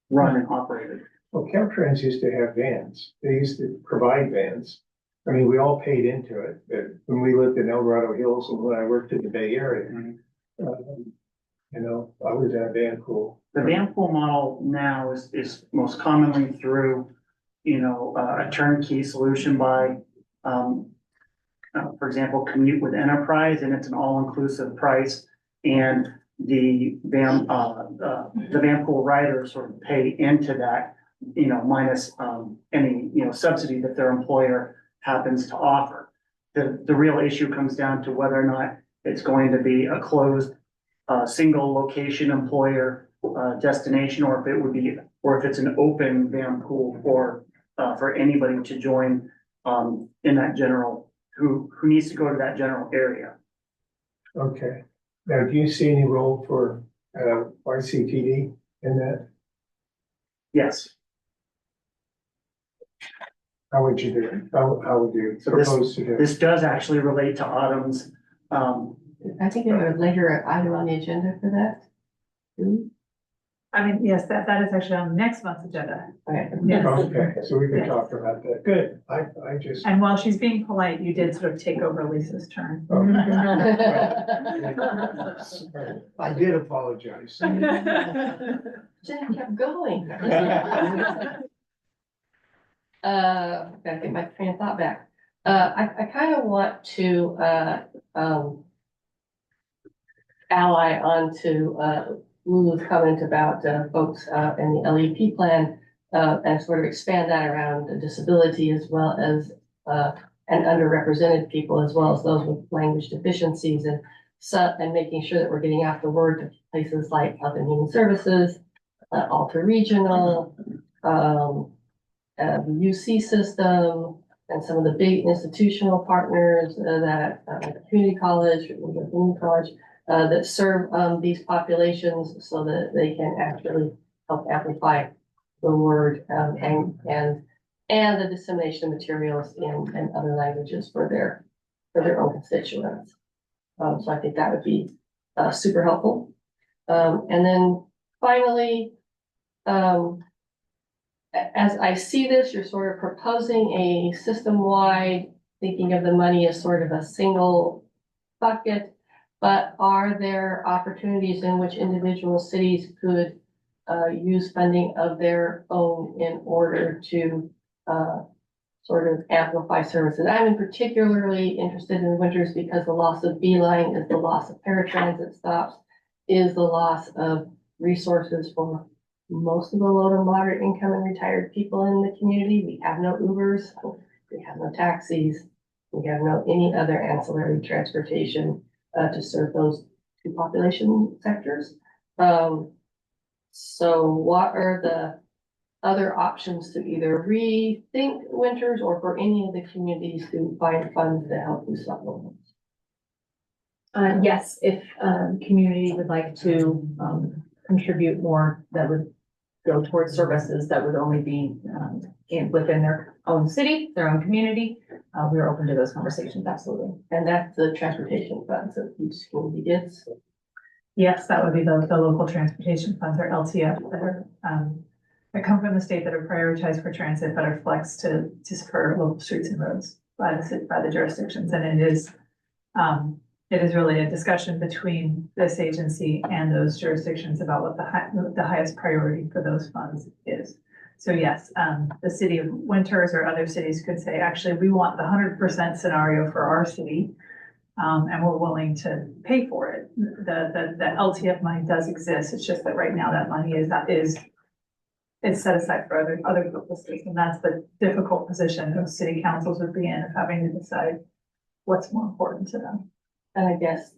run and operated. Well, Caltrans used to have vans. They used to provide vans. I mean, we all paid into it, but when we lived in El Dorado Hills and when I worked in the Bay Area, I was in a van pool. The van pool model now is most commonly through, a turnkey solution by, for example, Commute with Enterprise, and it's an all-inclusive price. And the van pool riders sort of pay into that, minus any, subsidy that their employer happens to offer. The real issue comes down to whether or not it's going to be a closed, single location employer destination, or if it's an open van pool for anybody to join in that general, who needs to go to that general area. Okay. Now, do you see any role for YCTD in that? Yes. How would you do it? How would you So this- propose to do it? This does actually relate to Autumn's, I think there are later item on the agenda for that. I mean, yes, that is actually on next month's agenda. Okay. Yes. Okay, so we can Yes. talk about that. Good. I just. And while she's being polite, you did sort of take over Lisa's turn. I did apologize. Jen kept going. Gotta get my train of thought back. I kind of want to, ally onto, Lulu's comment about, folks, in the LEP plan, and sort of expand that around the disability as well as, and underrepresented people as well as those with language deficiencies and making sure that we're getting out the word to places like Health and Human Services, Alter Regional, the UC system, and some of the big institutional partners that community college, that serve these populations so that they can actually help amplify the word and the dissemination of materials in other languages for their own constituents. So I think that would be super helpful. And then finally, as I see this, you're sort of proposing a system-wide, thinking of the money as sort of a single bucket, but are there opportunities in which individual cities could use funding of their own in order to sort of amplify services? I'm particularly interested in Winters because the loss of Beeline is the loss of paratransit stops, is the loss of resources for most of the low to moderate income and retired people in the community. We have no Ubers, we have no taxis, we have no any other ancillary transportation to serve those two population sectors. So what are the other options to either rethink Winters or for any of the communities to find funds to help do supplements? Yes, if, community would like to, contribute more, that would go towards services that would only be, within their own city, their own community. We are open to those conversations, absolutely. And that's the transportation funds that each school gets. Yes, that would be the local transportation funds or LTF that are, that come from the state that are prioritized for transit, but are flexed to spur local streets and roads by the jurisdictions. And it is really a discussion between this agency and those jurisdictions about what the highest priority for those funds is. So yes, the city of Winters or other cities could say, actually, we want the 100% scenario for our city. And we're willing to pay for it. The LTF money does exist. It's just that right now that money is set aside for other local states. And that's the difficult position those city councils would be in, of having to decide what's more important to them. And I guess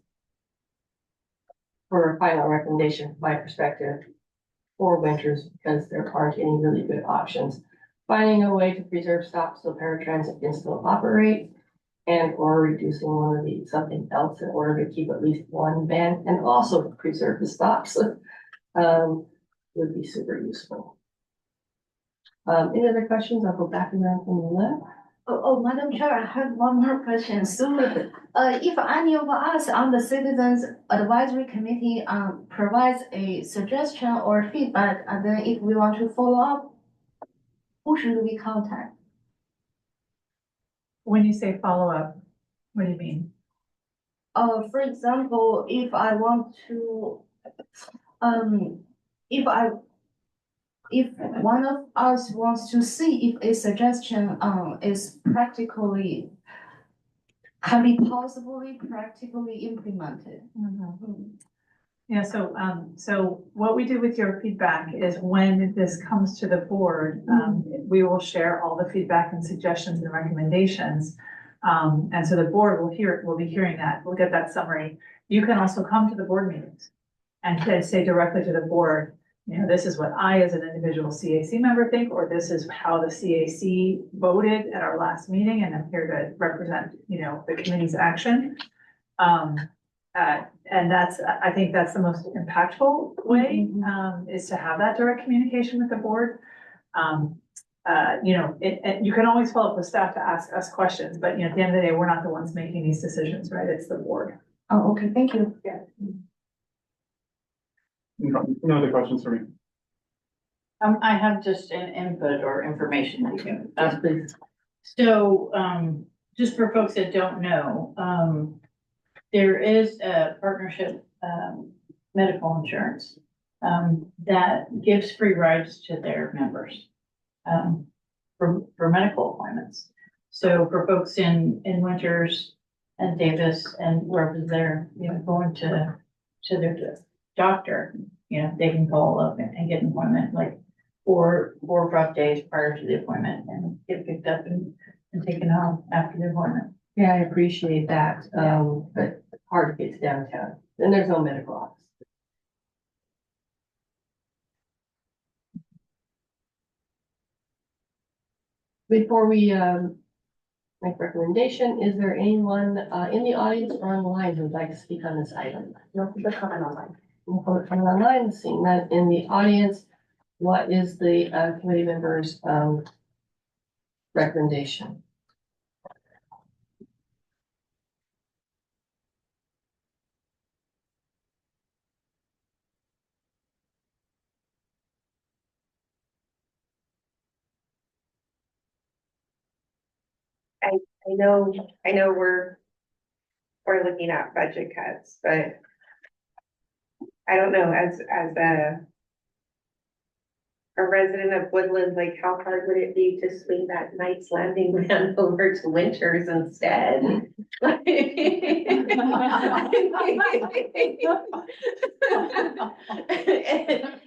for a final recommendation, from my perspective, for Winters, because there aren't any really good options, finding a way to preserve stops so paratransit can still operate, and or reducing one of the something else in order to keep at least one van and also preserve the stops would be super useful. Any other questions? I'll go back around from the left. Madam Chair, I have one more question. So, if any of us on the Citizens Advisory Committee, provides a suggestion or feedback, and then if we want to follow up, who should we contact? When you say follow up, what do you mean? For example, if I want to, if one of us wants to see if a suggestion, is can be possibly practically implemented. Yeah, so what we do with your feedback is when this comes to the board, we will share all the feedback and suggestions and recommendations. And so the board will be hearing that, we'll get that summary. You can also come to the board meetings and say directly to the board, you know, this is what I as an individual CAC member think, or this is how the CAC voted at our last meeting, and I'm here to represent, you know, the committee's action. And I think that's the most impactful way, is to have that direct communication with the board. You know, you can always follow up with staff to ask us questions, but, you know, at the end of the day, we're not the ones making these decisions, right? It's the board. Oh, okay, thank you. Yeah. No other questions for me? I have just an input or information. Yes, please. So, just for folks that don't know, there is a partnership, medical insurance, that gives free rides to their members, for medical appointments. So for folks in Winters and Davis and wherever they're, you know, going to their doctor, you know, they can call up and get an appointment, like 4 rough days prior to the appointment, and get picked up and taken home after the appointment. Yeah, I appreciate that, but hard to get to downtown, and there's no medical office. Before we make recommendation, is there anyone in the audience or online who would like to speak on this item? No public comment online. No public comment online, seeing that in the audience, what is the committee members' recommendation? I know we're looking at budget cuts, but I don't know, as a resident of Woodland, like how hard would it be to swing that Knight's Landing van over to Winters instead?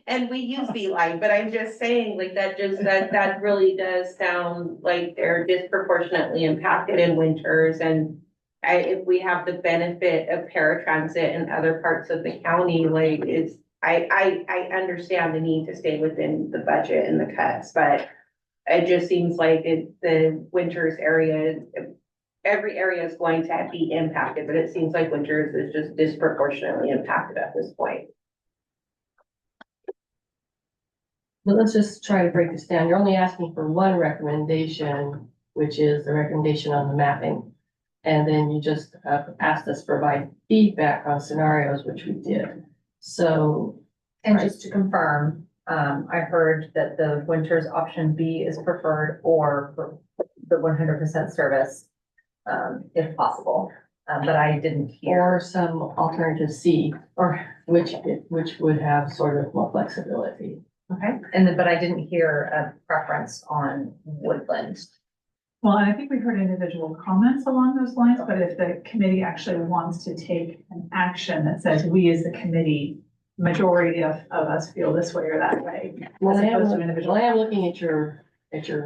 And we use Beeline, but I'm just saying, like, that really does sound like they're disproportionately impacted in Winters. And if we have the benefit of paratransit in other parts of the county, like, I understand the need to stay within the budget and the cuts, but it just seems like the Winters area, every area is going to be impacted, but it seems like Winters is just disproportionately impacted at this point. But let's just try to break this down. You're only asking for one recommendation, which is the recommendation on the mapping. And then you just asked us to provide feedback on scenarios, which we did. So, And just to confirm, I heard that the winter's option B is preferred or for the 100% service, if possible. But I didn't hear, or some alternative C, or, which would have sort of more flexibility. okay, and then, but I didn't hear a preference on woodland. Well, and I think we heard individual comments along those lines, but if the committee actually wants to take an action that says we as the committee, majority of us feel this way or that way. Well, as I am, opposed to individual. well, I am looking at your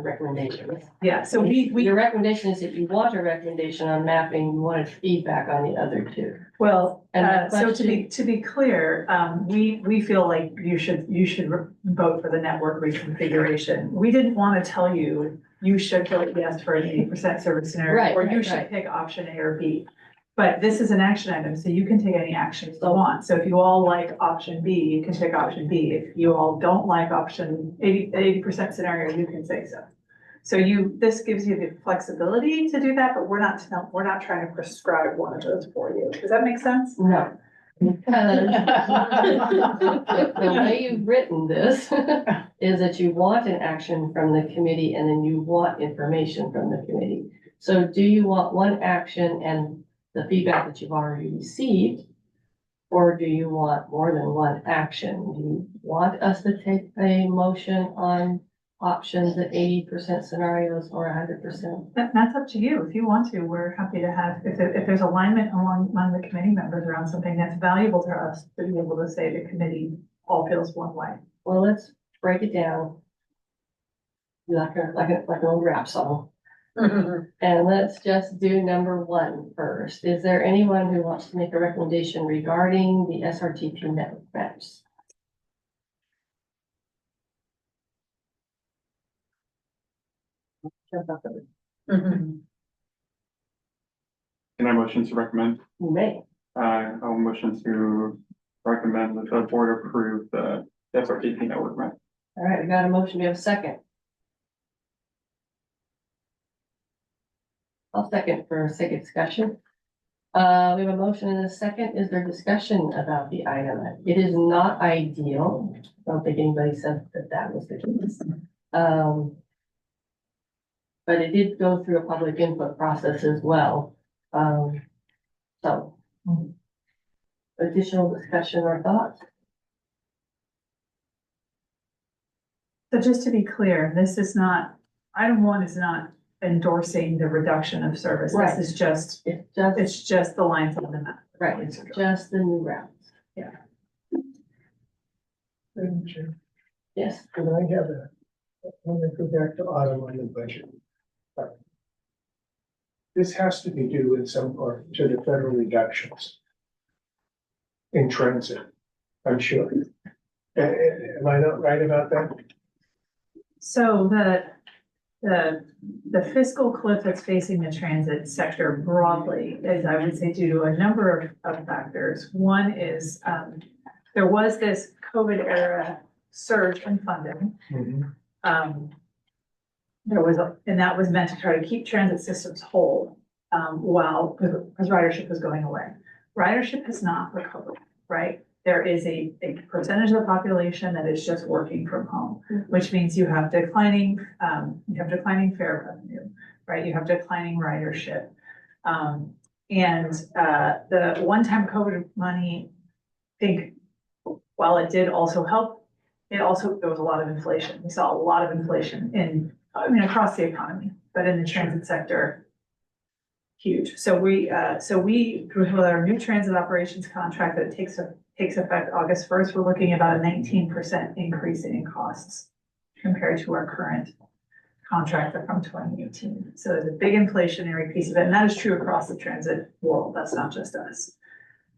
recommendations. Yeah, so we, Your recommendation is that you want a recommendation on mapping, you wanted feedback on the other two. well, And the so to be clear, we feel like you should vote for the network reconfiguration. We didn't want to tell you, you should vote yes for an 80% service scenario, Right, or you right, should right. pick option A or B. But this is an action item, so you can take any action you want. So if you all like option B, you can pick option B. If you all don't like option 80% scenario, you can say so. So this gives you the flexibility to do that, but we're not trying to prescribe one of those for you. Does that make sense? No. Because the way you've written this is that you want an action from the committee and then you want information from the committee. So do you want one action and the feedback that you've already received? Or do you want more than one action? Do you want us to take a motion on options at 80% scenarios or 100%? That's up to you. If you want to, we're happy to have, if there's alignment among the committee members around something that's valuable to us, to be able to say the committee all feels one way. Well, let's break it down. Like an old rap song. And let's just do number one first. Is there anyone who wants to make a recommendation regarding the SRTP network maps? Can I motion to recommend? You may. I'll motion to recommend that the board approve the SRTP network map. All right, we got a motion. We have a second. I'll second for sake of discussion. We have a motion and a second. Is there discussion about the item? It is not ideal. I don't think anybody said that was the case. But it did go through a public input process as well. So additional discussion or thoughts? So just to be clear, this is not, item one is not endorsing the reduction of service. Right. This is just, it's just the lines on the map. Right, it's just the new routes. Madam Chair, Yes. can I have when we go back to Autumn on the budget? This has to be due in some part to the federal reductions in transit, I'm sure. Am I not right about that? So the fiscal cliff that's facing the transit sector broadly is, I would say, due to a number of factors. One is, there was this COVID era surge in funding. And that was meant to try to keep transit systems whole, because ridership was going away. Ridership has not recovered, right? There is a percentage of the population that is just working from home, which means you have declining fare revenue, right? You have declining ridership. And the one-time COVID money, I think, while it did also help, there was a lot of inflation. We saw a lot of inflation across the economy, but in the transit sector, huge. So we, with our new transit operations contract that takes effect August 1st, we're looking at about a 19% increase in costs compared to our current contract from 2018. So there's a big inflationary piece of it, and that is true across the transit world. That's not just us.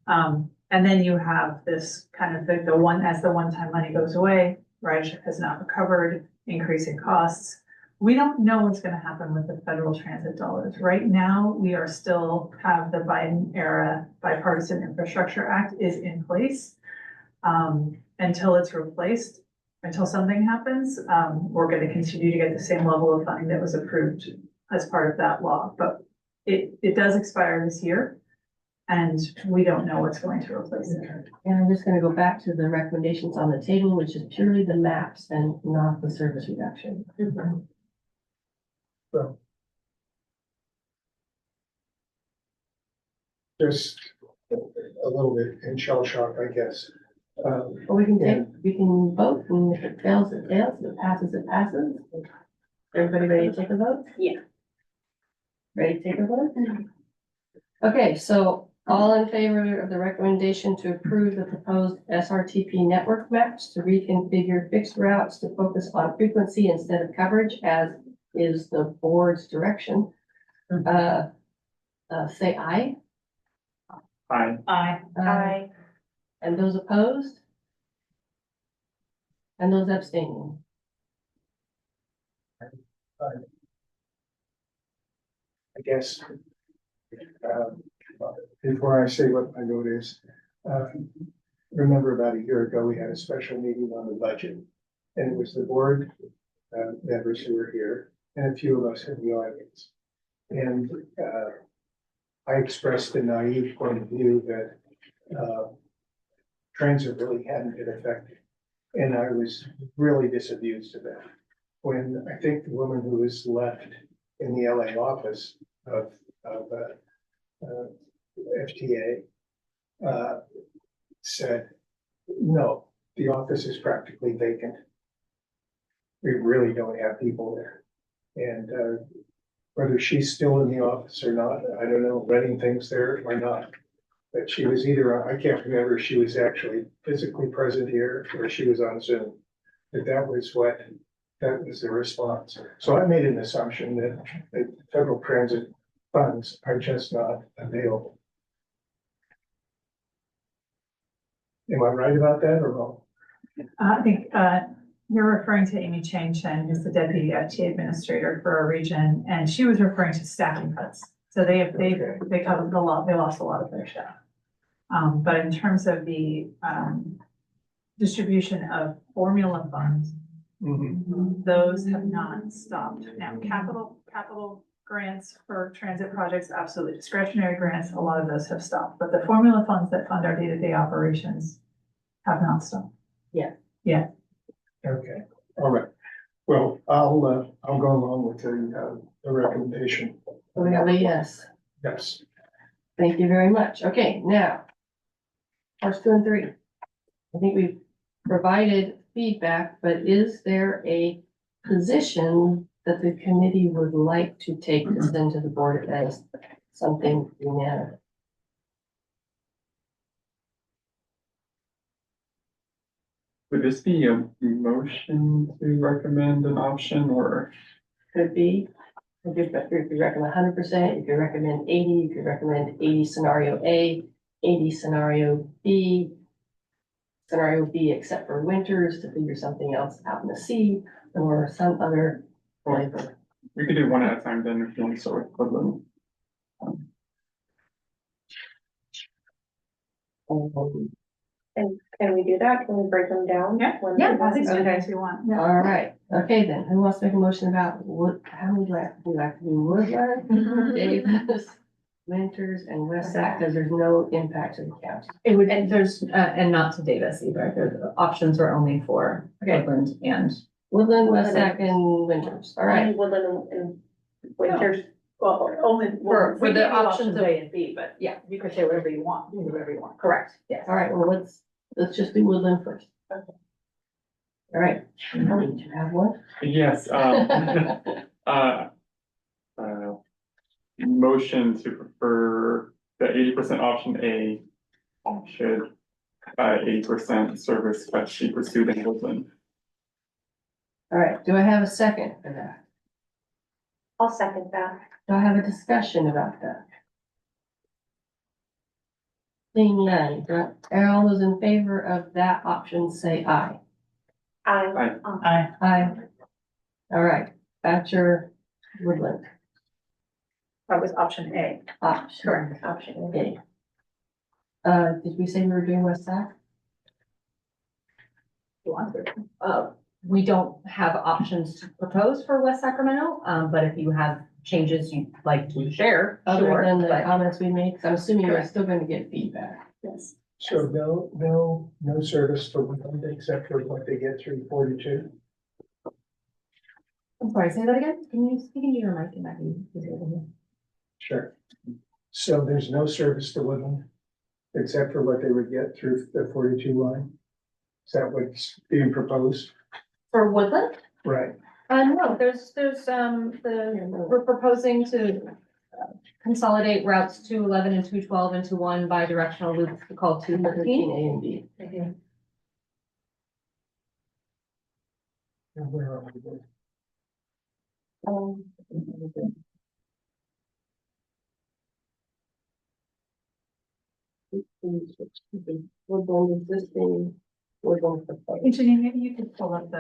And then you have this kind of the one-time money goes away, ridership has not recovered, increasing costs. We don't know what's going to happen with the federal transit dollars. Right now, we are still have the Biden era Bipartisan Infrastructure Act is in place until it's replaced. until something happens, we're gonna continue to get the same level of funding that was approved as part of that law, but it does expire this year. And we don't know what's going to replace it. And I'm just gonna go back to the recommendations on the table, which is purely the maps and not the service reduction. So. Just a little bit in shell shock, I guess. But we can vote, and if it fails, it fails, if it passes, it passes. Everybody ready to take a vote? Yeah. Ready to take a vote? Okay, so all in favor of the recommendation to approve the proposed SRTP network maps to reconfigure fixed routes to focus on frequency instead of coverage, as is the board's direction. Say aye. Aye. Aye. And those opposed? And those abstaining? I guess. Before I say what my vote is, remember about a year ago, we had a special meeting on the budget. And it was the board members who were here and a few of us in the audience. And I expressed a naive point of view that transit really hadn't been affected. And I was really disabused of that. When I think the woman who was left in the LA office of FTA said, no, the office is practically vacant. We really don't have people there. And whether she's still in the office or not, I don't know, running things there or not. But she was either, I can't remember if she was actually physically present here or she was on Zoom. But that was the response. So I made an assumption that federal transit funds are just not available. Am I right about that or wrong? I think, you're referring to Amy Chang Chen, who's the deputy FTA administrator for our region, and she was referring to staffing cuts. So they covered a lot, they lost a lot of their staff. But in terms of the, distribution of formula funds, those have not stopped. Now, capital grants for transit projects, absolutely discretionary grants, a lot of those have stopped, but the formula funds that fund our day-to-day operations have not stopped. Yeah. Okay, all right. Well, I'll go along with the recommendation. We have a yes. Yes. Thank you very much. Okay, now, parts 2 and 3. I think we've provided feedback, but is there a position that the committee would like to take to send to the board as something unanimous? Would this be a motion to recommend an option or? Could be. You could recommend 100%, you could recommend 80, you could recommend 80 scenario A, 80 scenario B except for winters to figure something else out in the sea or some other flavor. We could do one at a time then if you want to start with Woodland. And can we do that? Can we break them down? Yeah. One Yeah, by I think so, one? if you want. Yeah. All right, okay then, who wants to make a motion about how would you like to do that? Woodland, Davis, Winters, and West Sac, because there's no impact to the county. It would, and there's, and not to Davis either, the options are only for Woodland and. Woodland, West Sac, and Winters, all right. Woodland and Winters. Well, only For we the give you options of- A and B, but Yeah. you could say whatever you want, you can do whatever you want. Correct, yes. All right, well, let's just do Woodland first. All right, Kelly, do you have one? Yes, motion to prefer the 80% option A should 80% service best be pursued in Woodland. All right, do I have a second for that? I'll second that. Do I have a discussion about that? Seeing none, all those in favor of that option say aye. Aye. Aye. All right, that's your Woodland That was option A. option. Correct, option. Okay. Did we say we were doing West Sac? You want to? We don't have options to propose for West Sacramento, but if you have changes you'd like to share, Other sure, than the but- comments we made, 'cause I'm assuming you're Correct. still gonna get feedback. Yes. So no service for women except for what they get through 42. I'm sorry, say that again? Can you speak into your mic? It might be easier to hear. Sure. So there's no service to women except for what they would get through the 42 line? Is that what's being proposed? For Woodland? Right. No, we're proposing to consolidate routes 211 and 212 into one bi-directional loop called 213. A and B. And where are we? We're going existing, we're going proposed. Engineering, you could pull up the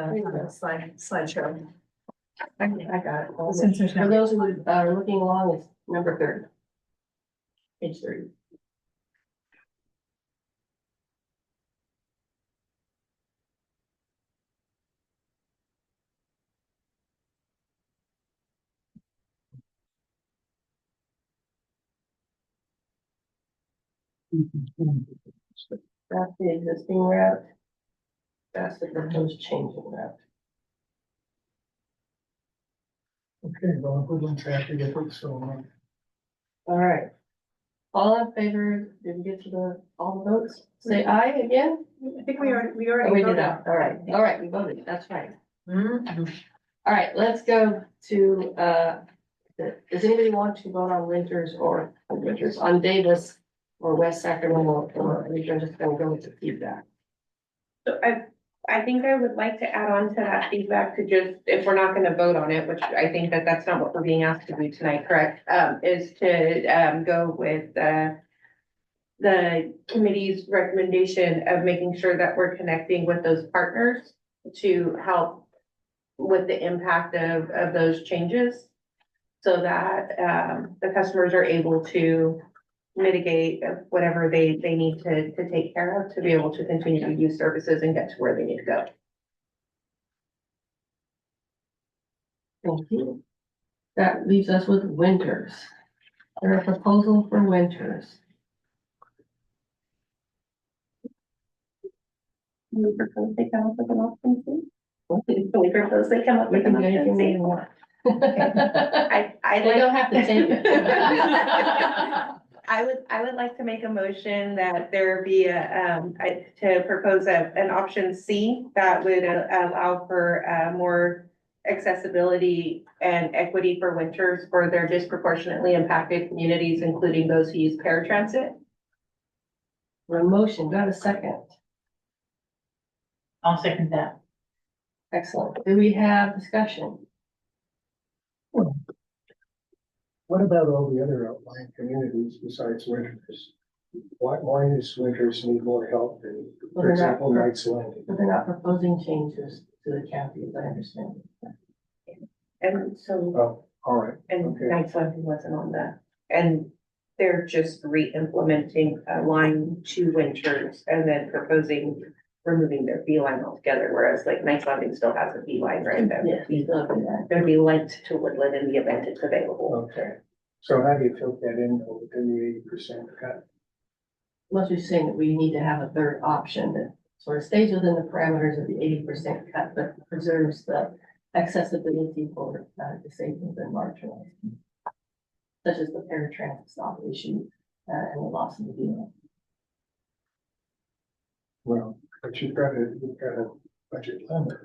slideshow. I got it. Since there's For no. those who are looking along, it's number 30. Page 30. That's the existing route. That's the proposed changing route. Okay, well, we're going traffic, I think so. All right. All in favor, did we get to all the votes? Say aye again? I think we already Oh, we did voted. that. All right, we voted, that's right. All right, let's go to, does anybody want to vote on Winters, on Davis or West Sacramento, or are we just gonna go with the feedback? So I think I would like to add on to that feedback to just, if we're not gonna vote on it, which I think that that's not what we're being asked to do tonight, correct? Is to, go with, the committee's recommendation of making sure that we're connecting with those partners to help with the impact of those changes. So that, the customers are able to mitigate whatever they need to take care of to be able to continue to use services and get to where they need to go. Thank you. That leaves us with Winters. There a proposal for Winters. Can we propose they come up with an option C? Can we propose they come up We with can an do anything option we C? want. I They like. don't have to take it. I would like to make a motion that there be to propose an option C that would allow for, more accessibility and equity for Winters for their disproportionately impacted communities, including those who use paratransit. For a motion, got a second. I'll second that. Excellent. Do we have discussion? What about all the other outlying communities besides Winters? Why does Winters need more help than, for example, Knights Landing? But they're not proposing changes to the county, as I understand it. And so, Oh, all right, and okay. Knights Landing wasn't on that, and they're just re-implementing a line to Winters and then proposing removing their B line altogether, whereas like Knights Landing still has a B line, right? That Yes, would be, still do that. gonna be linked to Woodland in the event it's available. Okay, so how do you fit that in within the 80% cut? Unless you're saying that we need to have a third option that sort of stays within the parameters of the 80% cut, but preserves the accessibility for disabled and marginalized, such as the paratransit stop issue and the loss of the vehicle. Well, but you've got a budget limit.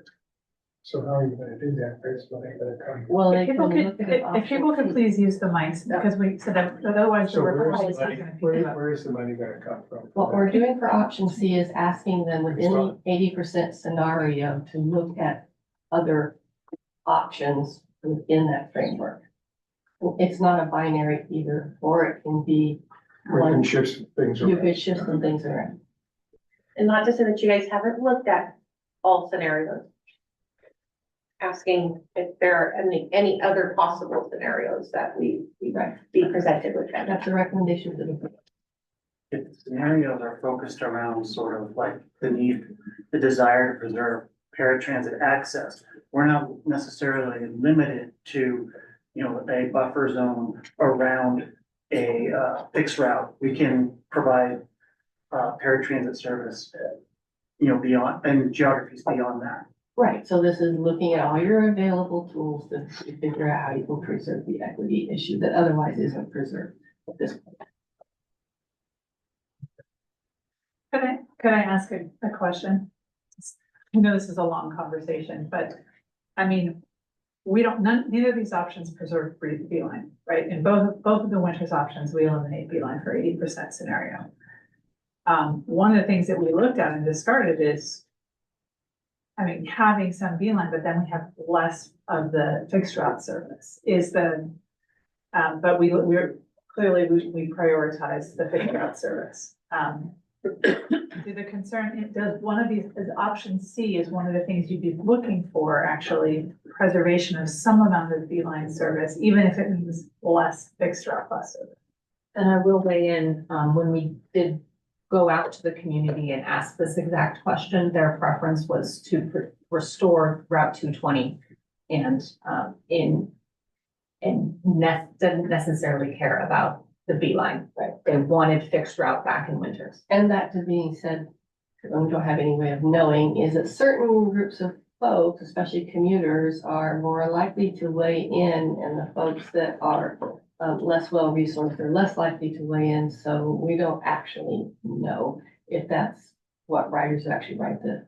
So how are you gonna do that? Where's the money gonna come? Well, they If can people could, look at it. if people could please use the mics, because we said that, otherwise the So where's recording the is not money, gonna pick it up. where is the money gonna come from? What we're doing for option C is asking them within the 80% scenario to look at other options within that framework. It's not a binary either, or it can be We can one, shift things you around. could shift some things around. And not to say that you guys haven't looked at all scenarios. Asking if there are any other possible scenarios that we be presented with them. That's a recommendation to the board. if the scenarios are focused around sort of like the desire to preserve paratransit access, we're not necessarily limited to, you know, a buffer zone around a fixed route. We can provide paratransit service, you know, beyond, and geographies beyond that. Right, so this is looking at all your available tools to figure out how you can preserve the equity issue that otherwise isn't preserved at this point. Could I ask a question? I know this is a long conversation, but I mean, neither of these options preserve beeline, right? In both of the Winters options, we eliminate beeline for 80% scenario. One of the things that we looked at and discarded is, I mean, having some beeline, but then we have less of the fixed route service but we're clearly, we prioritize the fixed route service. Does one of these, as option C is one of the things you'd be looking for, actually, preservation of some amount of beeline service, even if it means less fixed route bus service? And I will weigh in, when we did go out to the community and ask this exact question, their preference was to restore Route 220 and didn't necessarily care about the beeline. Right. They wanted fixed route back in Winters. And that to being said, we don't have any way of knowing, is that certain groups of folks, especially commuters, are more likely to weigh in, and the folks that are less well-resourced are less likely to weigh in, so we don't actually know if that's what riders actually write. The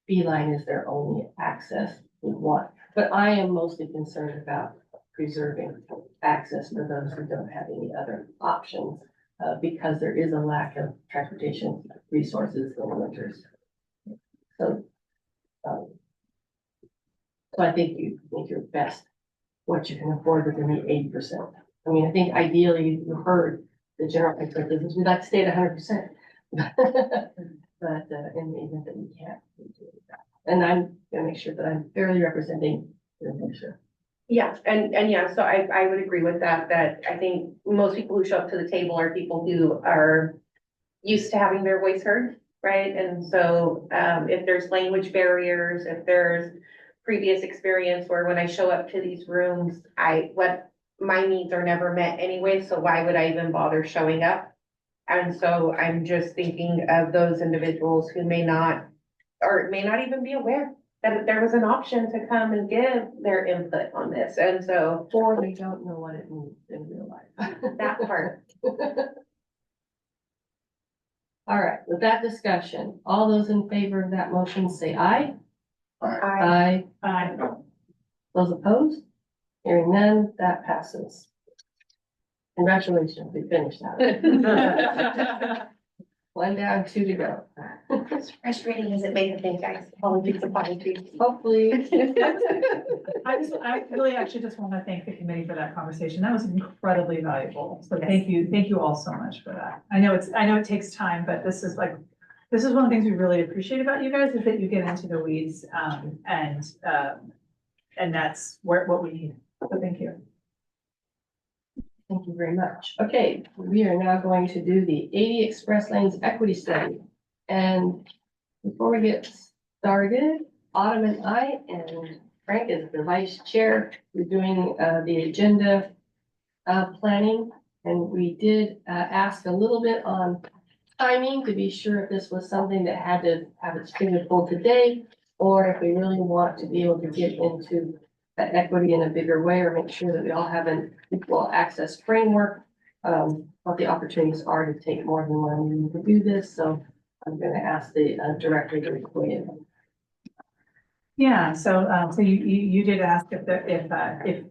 beeline is their only access we want. But I am mostly concerned about preserving access for those who don't have any other options, because there is a lack of transportation resources in Winters. So I think you make your best what you can afford within the 80%. I mean, I think ideally you heard the general consensus, we'd like to stay at 100%. But in the event that we can't, we do that. And I'm gonna make sure that I'm fairly representing the picture. Yeah, and yeah, so I would agree with that I think most people who show up to the table are people who are used to having their voice heard, right? And so, if there's language barriers, if there's previous experience where when I show up to these rooms, my needs are never met anyway, so why would I even bother showing up? And so I'm just thinking of those individuals who may not even be aware that there was an option to come and give their input on this. And so, Or they don't know what it means in real life. that part. All right, with that discussion, all those in favor of that motion say aye. I, Aye. Those opposed? Hearing none, that passes. Congratulations, we finished that. One down, 2 to go. as frustrating as it may have been, guys, apologies. Hopefully. I really actually just want to thank the committee for that conversation. That was incredibly valuable. So thank you all so much for that. I know it takes time, but this is one of the things we really appreciate about you guys, is that you get into the weeds, and that's what we need. So thank you. Thank you very much. Okay, we are now going to do the 80 Express Lanes Equity Study. And before we get started, Autumn and I, and Frank is the vice chair, we're doing the agenda planning. And we did ask a little bit on timing to be sure if this was something that had to have its finger pulled today, or if we really want to be able to get into that equity in a bigger way, or make sure that we all have an equal access framework, what the opportunities are to take more than 1 meeting to do this. So I'm going to ask the director to weigh in. Yeah, so you did ask if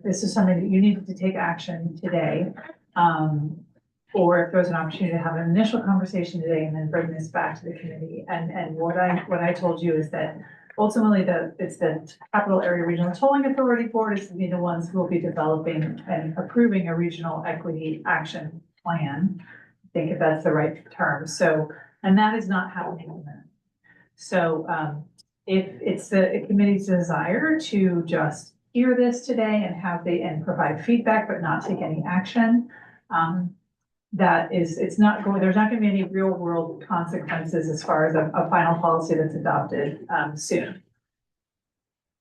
this is something that you needed to take action today, or if there was an opportunity to have an initial conversation today and then bring this back to the committee. And what I told you is that ultimately it's the Capital Area Regional Tolling Authority Board is to be the ones who will be developing and approving a regional equity action plan. I think if that's the right term. So, and that is not happening in that. So, if it's the committee's desire to just hear this today and provide feedback, but not take any action, that is, it's not going, there's not gonna be any real world consequences as far as a final policy that's adopted, soon.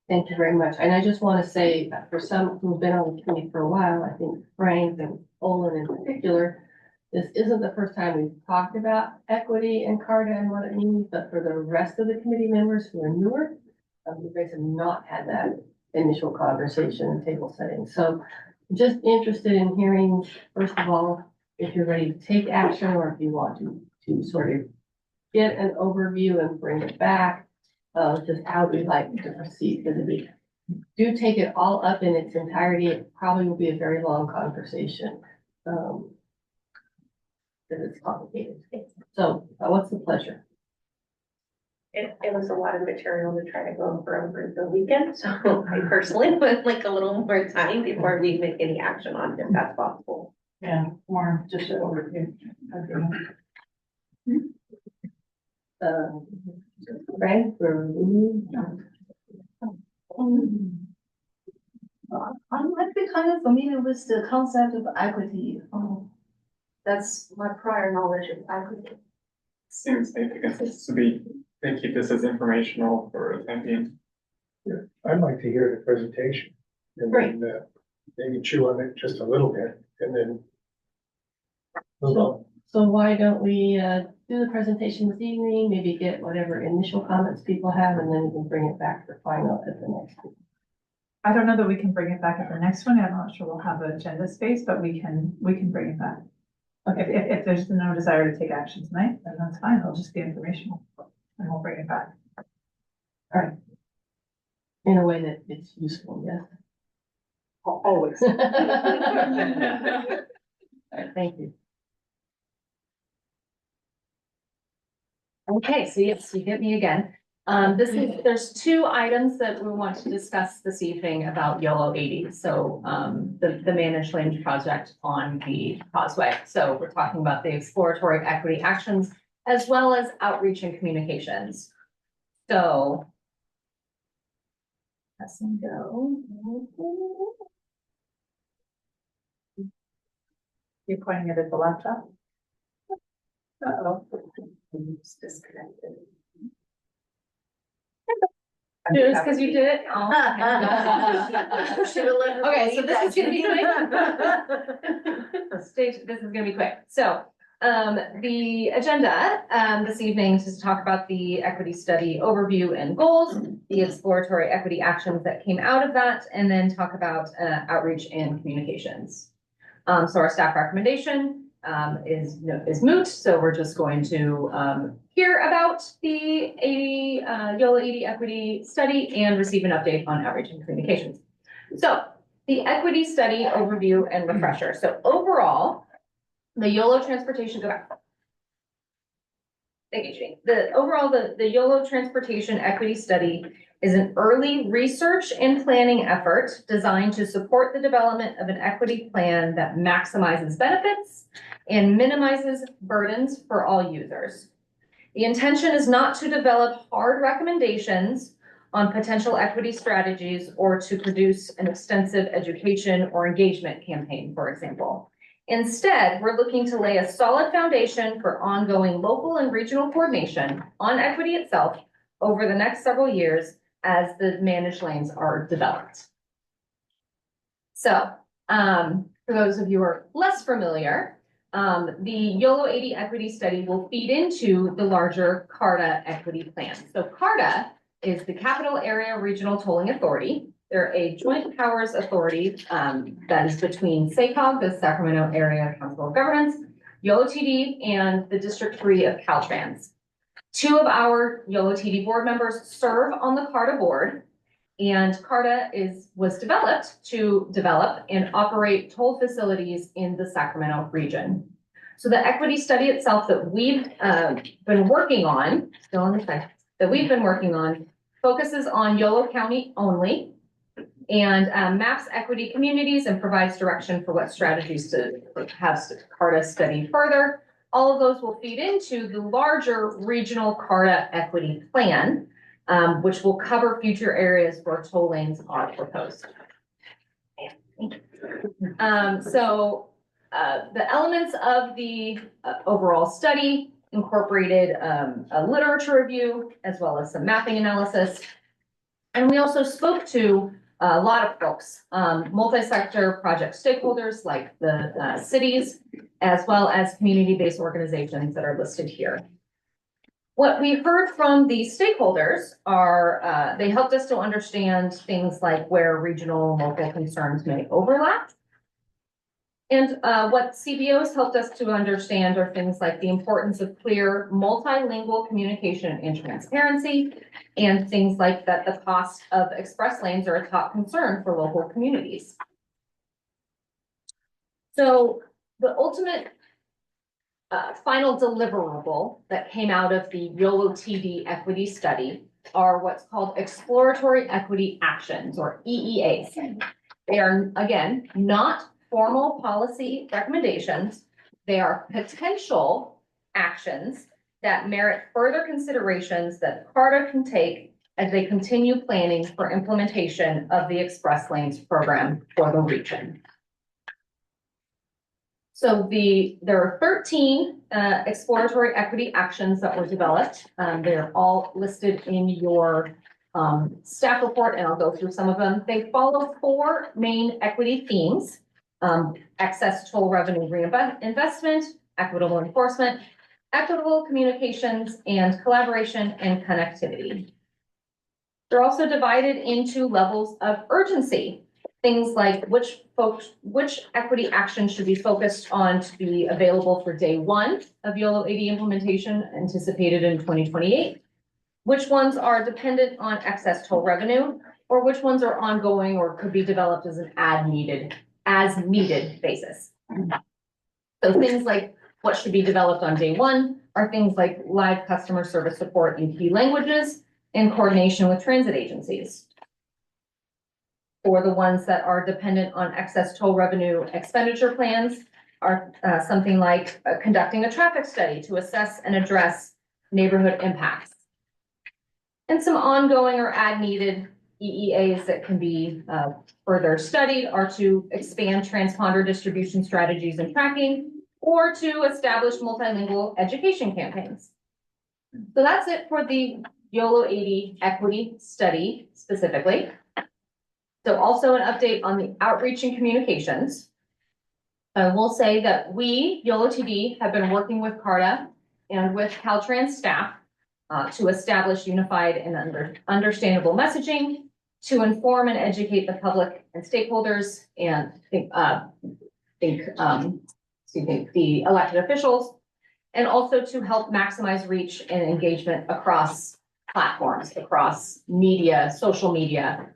Thank you very much. And I just want to say, for some who've been on the committee for a while, I think Frank and Olin in particular, this isn't the first time we've talked about equity and CARTA and what it means, but for the rest of the committee members who are newer, you guys have not had that initial conversation and table setting. So just interested in hearing, first of all, if you're ready to take action or if you want to sort of get an overview and bring it back. Just how we'd like to proceed, because if we do take it all up in its entirety, it probably will be a very long conversation. Because it's complicated. So, what's the pleasure? It was a lot of material to try to go over the weekend, so I personally would like a little more time before we make any action on it, if that's possible. Yeah, more just an overview. Frank, or I'm actually kind of familiar with the concept of equity. That's my prior knowledge of equity. Seems safe against this to be, they keep this as informational for the time being. I'd like to hear the presentation. And then, maybe chew on it just a little bit and then move on. so why don't we, do the presentation this evening, maybe get whatever initial comments people have, and then we can bring it back for final at the next week. I don't know that we can bring it back at the next one. I'm not sure we'll have an agenda space, but we can bring it back. Okay, if there's no desire to take action tonight, then that's fine. It'll just be informational and we'll bring it back. In a way that it's useful, yes. Always. All right, thank you. Okay, so yes, you get me again. There's two items that we want to discuss this evening about YoloTD. So, the managed lanes project on the causeway. So we're talking about the exploratory equity actions as well as outreach and communications. So. Let's go. You're pointing it at the laptop? Uh-oh. It's disconnected. Just because you did it? Oh. Okay, so this is gonna be quick. This is gonna be quick. So, the agenda, this evening is to talk about the equity study overview and goals, the exploratory equity actions that came out of that, and then talk about, outreach and communications. So our staff recommendation, is moot, so we're just going to, hear about the YoloTD equity study and receive an update on outreach and communications. So the equity study overview and refresher. So overall, the Yolo transportation, go back. Thank you, Jeannie. The Yolo transportation equity study is an early research and planning effort designed to support the development of an equity plan that maximizes benefits and minimizes burdens for all users. The intention is not to develop hard recommendations on potential equity strategies or to produce an extensive education or engagement campaign, for example. Instead, we're looking to lay a solid foundation for ongoing local and regional coordination on equity itself over the next several years as the managed lanes are developed. So, for those of you who are less familiar, the YoloTD equity study will feed into the larger CARTA equity plan. So CARTA is the Capital Area Regional Tolling Authority. They're a joint powers authority that is between SACOG, the Sacramento Area Council of Governments, YoloTD, and the District 3 of Caltrans. Two of our YoloTD board members serve on the CARTA board, and CARTA was developed to develop and operate toll facilities in the Sacramento region. So the equity study itself that we've been working on, focuses on Yolo County only and maps equity communities and provides direction for what strategies to have CARTA study further. All of those will feed into the larger regional CARTA equity plan, which will cover future areas where toll lanes are proposed. the elements of the overall study incorporated a literature review as well as some mapping analysis. And we also spoke to a lot of folks, multi-sector project stakeholders like the cities, as well as community-based organizations that are listed here. What we heard from the stakeholders are, they helped us to understand things like where regional and local concerns may overlap. And what CBOs helped us to understand are things like the importance of clear multilingual communication and transparency, and things like that the cost of express lanes are a top concern for local communities. So the ultimate final deliverable that came out of the YoloTD equity study are what's called exploratory equity actions, or EEAs. They are, again, not formal policy recommendations. They are potential actions that merit further considerations that CARTA can take as they continue planning for implementation of the Express Lanes program for the region. So there are 13 exploratory equity actions that were developed. They're all listed in your staff report, and I'll go through some of them. They follow 4 main equity themes: excess toll revenue reinvestment, equitable enforcement, equitable communications, and collaboration and connectivity. They're also divided into levels of urgency. Things like which equity action should be focused on to be available for day 1 of YoloTD implementation anticipated in 2028, which ones are dependent on excess toll revenue, or which ones are ongoing or could be developed as an as needed basis. So things like what should be developed on day 1 are things like live customer service support in key languages in coordination with transit agencies. For the ones that are dependent on excess toll revenue expenditure plans are something like conducting a traffic study to assess and address neighborhood impacts. And some ongoing or as-needed EEAs that can be further studied are to expand transponder distribution strategies and tracking, or to establish multilingual education campaigns. So that's it for the YoloTD equity study specifically. So also an update on the outreach and communications. I will say that we, YoloTD, have been working with CARTA and with Caltrans staff to establish unified and understandable messaging to inform and educate the public and stakeholders and the elected officials, and also to help maximize reach and engagement across platforms, across media, social media,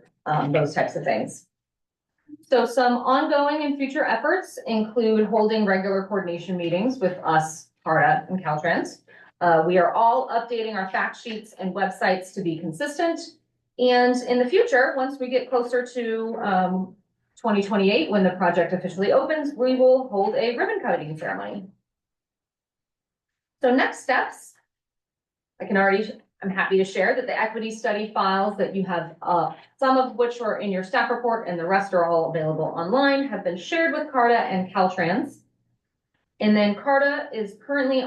those types of things. So some ongoing and future efforts include holding regular coordination meetings with us, CARTA and Caltrans. We are all updating our fact sheets and websites to be consistent. And in the future, once we get closer to 2028, when the project officially opens, we will hold a ribbon cutting ceremony. So next steps, I'm happy to share that the equity study files that you have, some of which are in your staff report and the rest are all available online, have been shared with CARTA and Caltrans. And then CARTA is currently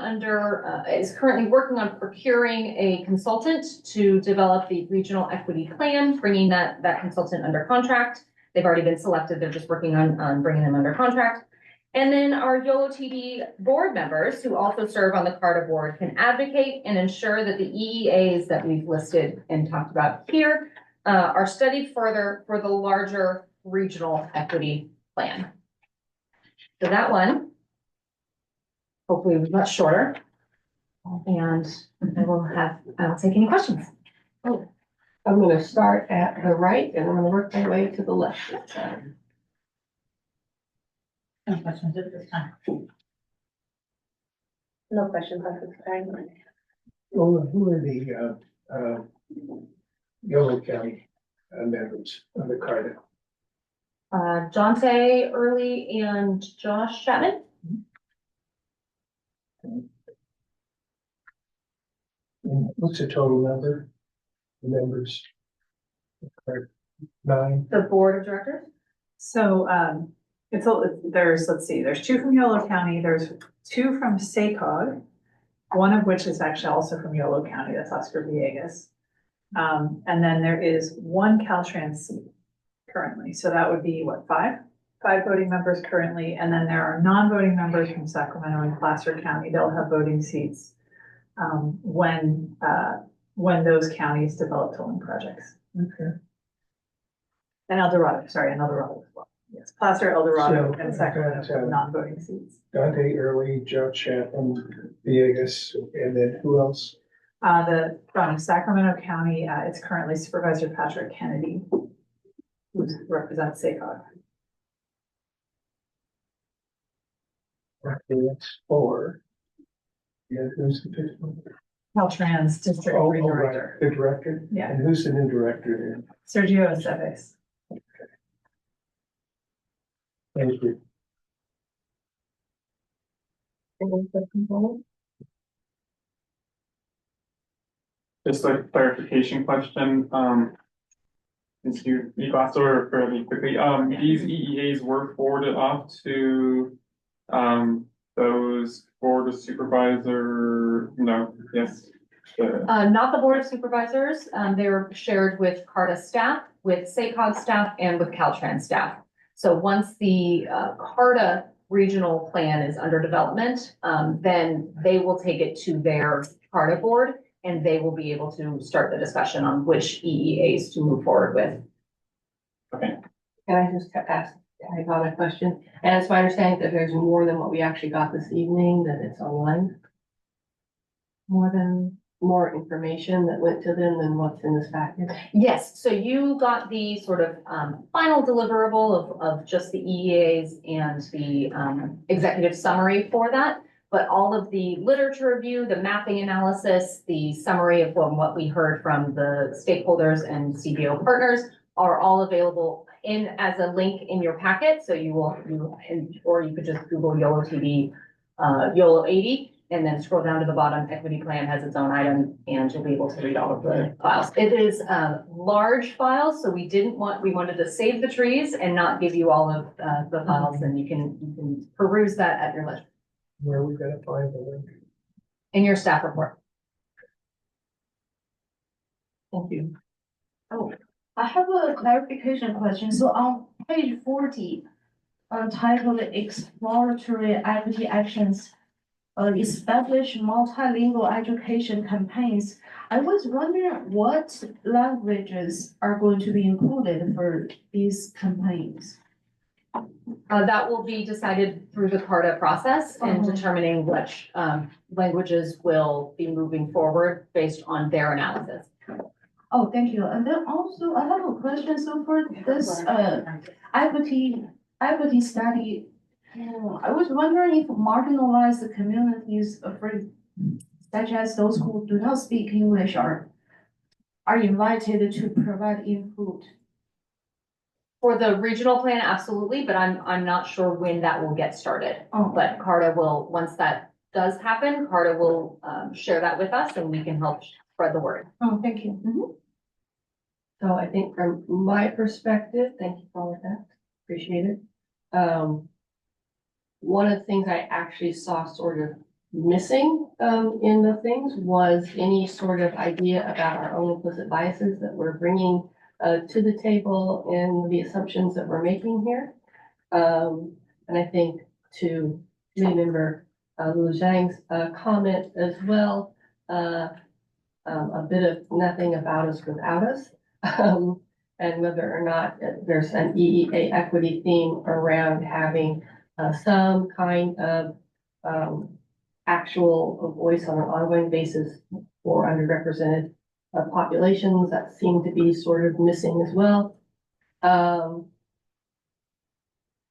working on procuring a consultant to develop the regional equity plan, bringing that consultant under contract. They've already been selected. They're just working on bringing them under contract. And then our YoloTD board members, who also serve on the CARTA board, can advocate and ensure that the EEAs that we've listed and talked about here are studied further for the larger regional equity plan. So that one, hopefully much shorter. And I'll take any questions. Oh, I'm going to start at the right and I'm going to work my way to the left this time. No questions at this time. No questions at this time. Well, who are the Yolo County members of the CARTA? Jonte Early and Josh Chapman. And what's the total number of members? 9. The board of directors. So, let's see, there's two from Yolo County, there's two from SACOG, one of which is actually also from Yolo County, that's Oscar Villegas. And then there is one Caltrans seat currently, so that would be what, five? Five voting members currently, and then there are non-voting members from Sacramento and Placer County, they'll have voting seats when those counties develop tolling projects. Okay. And El Dorado as well. Yes, Placer, El Dorado, So, and Sacramento got, have non-voting seats. Dante Early, Joe Chapman, Villegas, and then who else? From Sacramento County, it's currently Supervisor Patrick Kennedy, who represents SACOG. Okay, that's four. Yeah, who's the fifth one? Caltrans District Oh, Three oh, right, Director, the director? Yeah. And who's the new director Sergio Aceves. there? Thank you. Any questions on it? Just a clarification question, since you glossed over fairly quickly, these EEAs were forwarded off to, those board of supervisor, no, yes. Not the Board of Supervisors, they're shared with CARTA staff, with SACOG staff, and with Caltrans staff. So once the CARTA regional plan is under development, then they will take it to their CARTA board, and they will be able to start the discussion on which EEAs to move forward with. Can I just ask, I got a question, and it's my understanding that there's more than what we actually got this evening, that it's online? More information that went to them than what's in this package? Yes, so you got the sort of final deliverable of just the EEAs and the executive summary for that. But all of the literature review, the mapping analysis, the summary of what we heard from the stakeholders and CBO partners are all available as a link in your packet. So or you could just Google YoloTD, Yolo80. And then scroll down to the bottom, equity plan has its own item, and you'll be able to read all of the files. It is large files, so we wanted to save the trees and not give you all of the files, and you can peruse that at your leisure. Where are we gonna find the link? In your staff report. Thank you. Oh, I have a clarification question. So on page 40, titled Exploratory Equity Actions, establish multilingual education campaigns. I was wondering what languages are going to be included for these campaigns? That will be decided through the CARTA process and determining which languages will be moving forward based on their analysis. Oh, thank you. And then also I have a question. So for this equity study, I was wondering if marginalized communities, such as those who do not speak English, are invited to provide input. For the regional plan, absolutely, but I'm not sure when that will get started. Oh. But CARTA will, once that does happen, CARTA will share that with us and we can help spread the word. Oh, thank you. So I think from my perspective, thank you for all of that, appreciate it. One of the things I actually saw sort of missing in the things was any sort of idea about our own implicit biases that we're bringing to the table in the assumptions that we're making here. And I think to remember Lu Zhang's comment as well, a bit of nothing about us without us. And whether or not there's an EEA equity theme around having some kind of actual voice on an ongoing basis for underrepresented populations that seem to be sort of missing as well. And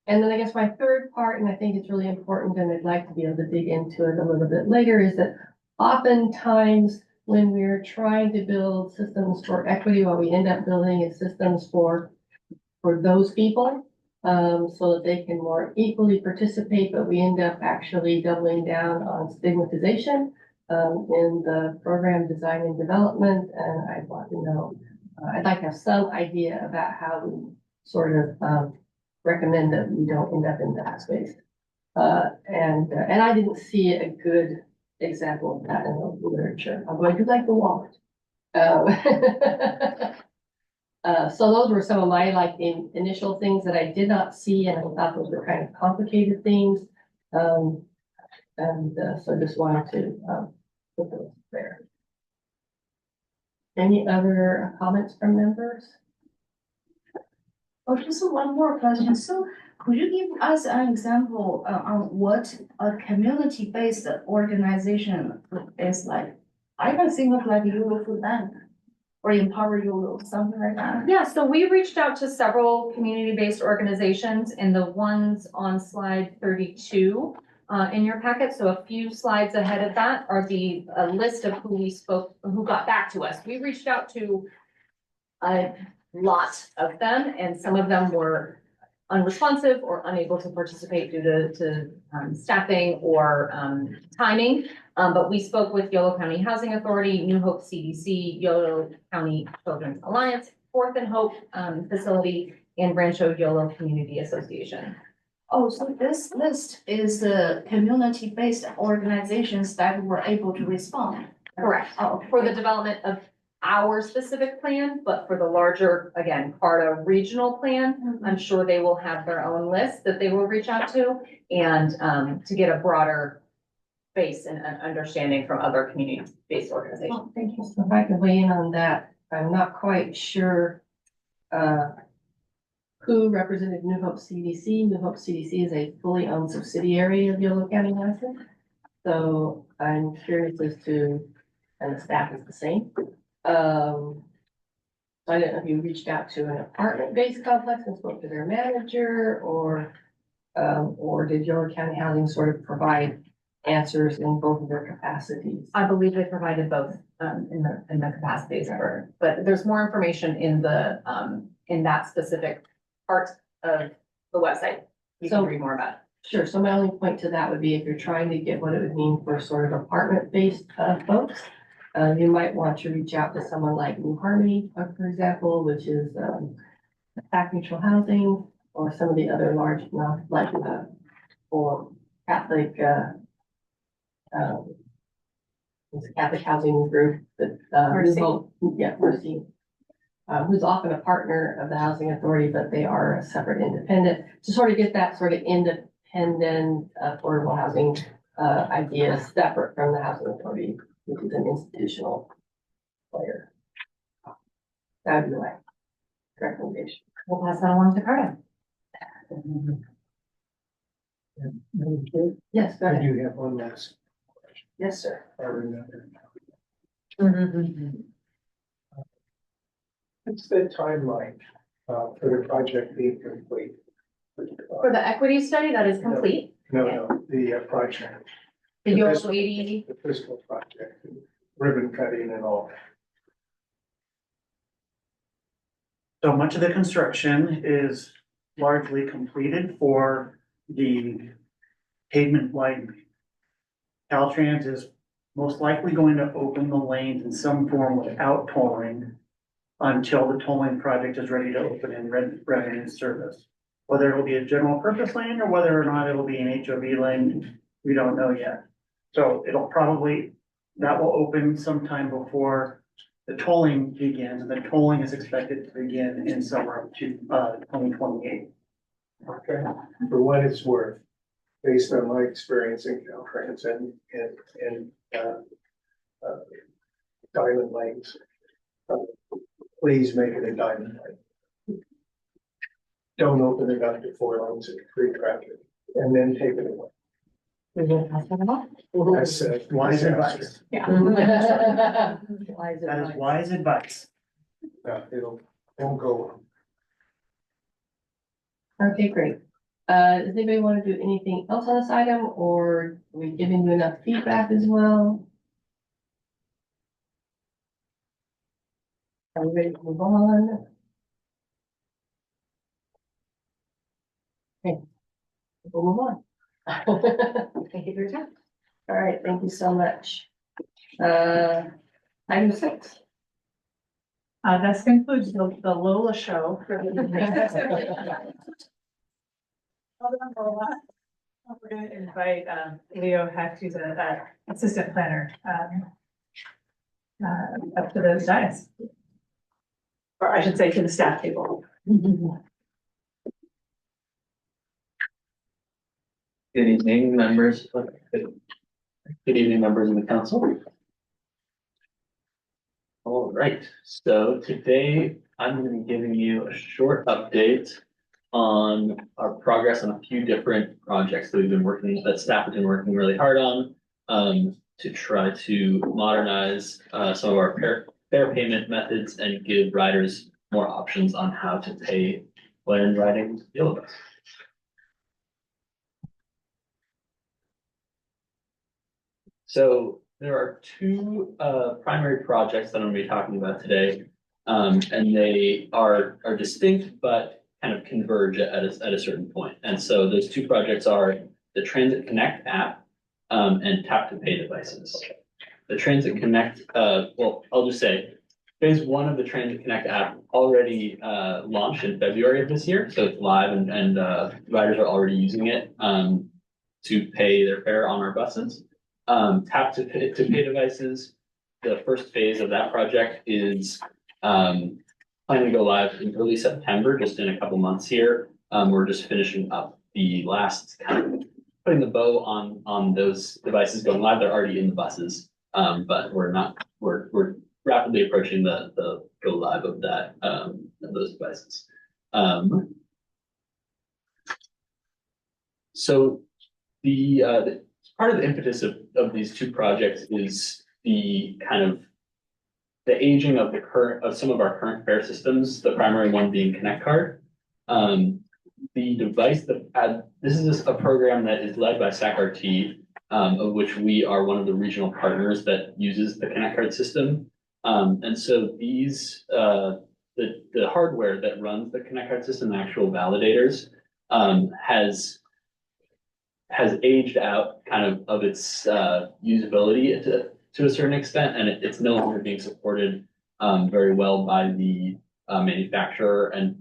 then I guess my third part, and I think it's really important, and I'd like to be able to dig into it a little bit later, is that oftentimes when we're trying to build systems for equity, what we end up building is systems for those people, so that they can more equally participate, but we end up actually doubling down on stigmatization in the program design and development. And I'd want to know, I'd like to have some idea about how we sort of recommend that we don't end up in that space. And I didn't see a good example of that in the literature. I'm going to like the wallet. So those were some of my initial things that I did not see, and I thought those were kind of complicated things. So just wanted to put those there. Any other comments from members? Oh, just one more question. So could you give us an example on what a community-based organization is like? I can think of like Yolo Food Bank or Empower Yolo, something like that. Yeah, so we reached out to several community-based organizations, and the ones on slide 32 in your packet, so a few slides ahead of that are the list of who got back to us. We reached out to a lot of them, and some of them were unresponsive or unable to participate due to staffing or timing. But we spoke with Yolo County Housing Authority, New Hope CDC, Yolo County Children's Alliance, Fourth and Hope Facility, and Rancho Yolo Community Association. Oh, so this list is the community-based organizations that were able to respond. Correct. Oh, For the development of our specific plan, but for the larger, again, CARTA regional plan, I'm sure they will have their own list that they will reach out to, and to get a broader base and understanding from other community-based organizations. Oh, thank you. So if I could weigh in on that, I'm not quite sure who represented New Hope CDC. New Hope CDC is a fully owned subsidiary of Yolo County Housing. So I'm curious as to, and the staff is the same. So I don't know if you reached out to an apartment-based complex and spoke to their manager, or did Yolo County Housing sort of provide answers in both of their capacities? I believe they provided both in the capacities, but there's more information in the in that specific part of the website. You can read more about it. Sure. So my only point to that would be if you're trying to get what it would mean for sort of apartment-based folks, you might want to reach out to someone like New Harmony, for example, which is fact neutral housing, or some of the other large, like or Catholic it's a Catholic housing group that Mercy. Mercy, who's often a partner of the housing authority, but they are a separate independent, to sort of get that sort of independent affordable housing idea separate from the housing authority, which is an institutional player. That would be my recommendation. We'll pass that along to CARTA. Yes, go I ahead. do have one last question. Yes, sir. I remember. What's the timeline for the project being complete? For the equity study, that is complete. No, the project, The the Yolo fiscal- 80, the fiscal project, ribbon cutting and all. So much of the construction is largely completed for the pavement widening. Caltrans is most likely going to open the lanes in some form without tolling until the tolling project is ready to open and ready in service. Whether it'll be a general purpose lane or whether or not it'll be an HOV lane, we don't know yet. So it'll probably, that will open sometime before the tolling begins, and the tolling is expected to begin in summer of 2028. Okay, for what it's worth, based on my experience in Caltrans and diamond lanes, please make it a diamond lane. Don't open it up to 4 lanes of free traffic and then take it away. we will pass that along. That's Wise advice. Yeah. That is wise advice. Won't go. Okay, great. Does anybody want to do anything else on this item, or are we giving you enough feedback as well? Are we ready to move on? Okay, we'll move on. Thank you for your time. All right, thank you so much. Item 6. That concludes the Lola show for the evening. We're gonna invite Leo Heck, who's an assistant planner, up to the dais. Or I should say to the staff table. Good evening, members. Good evening, members of the council. All right, so today I'm going to be giving you a short update on our progress on a few different projects that staff have been working really hard on to try to modernize some of our fare payment methods and give riders more options on how to pay when riding Yolo. So there are two primary projects that I'm going to be talking about today, and they are distinct but kind of converge at a certain point. And so those two projects are the Transit Connect app and tap to pay devices. The Transit Connect, well, I'll just say phase one of the Transit Connect app already launched in February of this year, so it's live and riders are already using it to pay their fare on our buses. Tap to pay devices. The first phase of that project is planning to go live in early September, just in a couple months here. We're just finishing up the last kind of putting the bow on those devices going live. They're already in the buses, but we're rapidly approaching the go live of that of those devices. So the part of the impetus of these two projects is the kind of the aging of some of our current fare systems, the primary one being Connect Card. The device this is a program that is led by SAC-RT, of which we are one of the regional partners that uses the Connect Card system. And so these the hardware that runs the Connect Card system, the actual validators, has aged out kind of its usability to a certain extent, and it's no longer being supported very well by the manufacturer and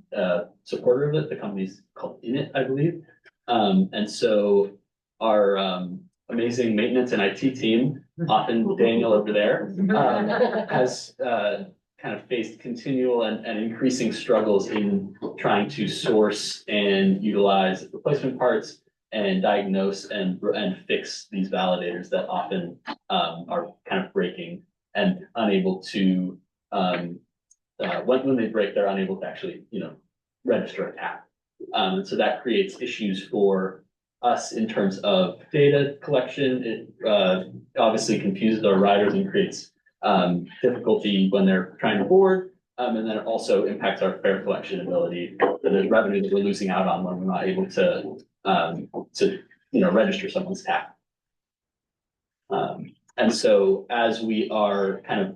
supporter of it. The company's called Init, I believe. And so our amazing maintenance and IT team, often Daniel over there, has kind of faced continual and increasing struggles in trying to source and utilize replacement parts and diagnose and fix these validators that often are kind of breaking and unable to when they break, they're unable to actually register a tap. And so that creates issues for us in terms of data collection. It obviously confuses our riders and creates difficulty when they're trying to board. And then it also impacts our fare collection ability. So there's revenue that we're losing out on when we're not able to register someone's tap. And so as we are kind of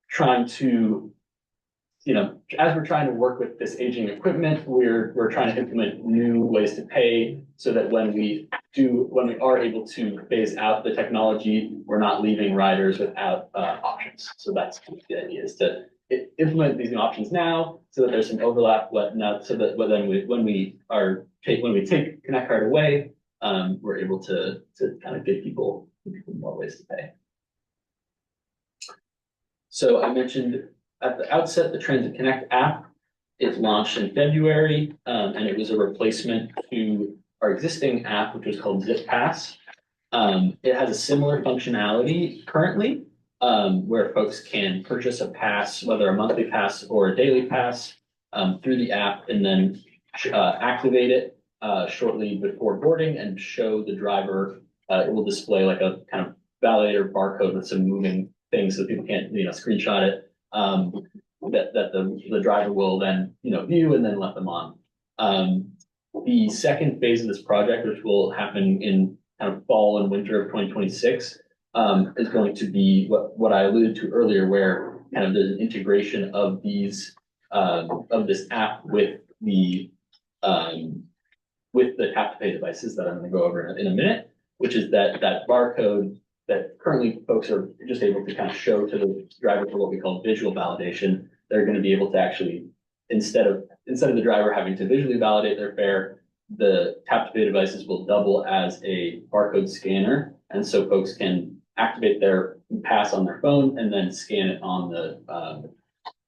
trying to, as we're trying to work with this aging equipment, we're trying to implement new ways to pay so that when we are able to phase out the technology, we're not leaving riders without options. So that's the idea, is to implement these new options now so that there's some overlap, so that when we take Connect Card away, we're able to kind of give people more ways to pay. So I mentioned at the outset, the Transit Connect app is launched in February, and it was a replacement to our existing app, which was called Zip Pass. It has a similar functionality currently, where folks can purchase a pass, whether a monthly pass or a daily pass, through the app, and then activate it shortly before boarding and show the driver. It will display like a kind of validator barcode with some moving things so people can't screenshot it. That the driver will then view and then let them on. The second phase of this project, which will happen in kind of fall and winter of 2026, is going to be what I alluded to earlier, where kind of there's an integration of these of this app with the tap to pay devices that I'm going to go over in a minute, which is that barcode that currently folks are just able to kind of show to the driver for what we call visual validation. They're going to be able to actually, instead of the driver having to visually validate their fare, the tap to pay devices will double as a barcode scanner. And so folks can activate their pass on their phone and then scan it on the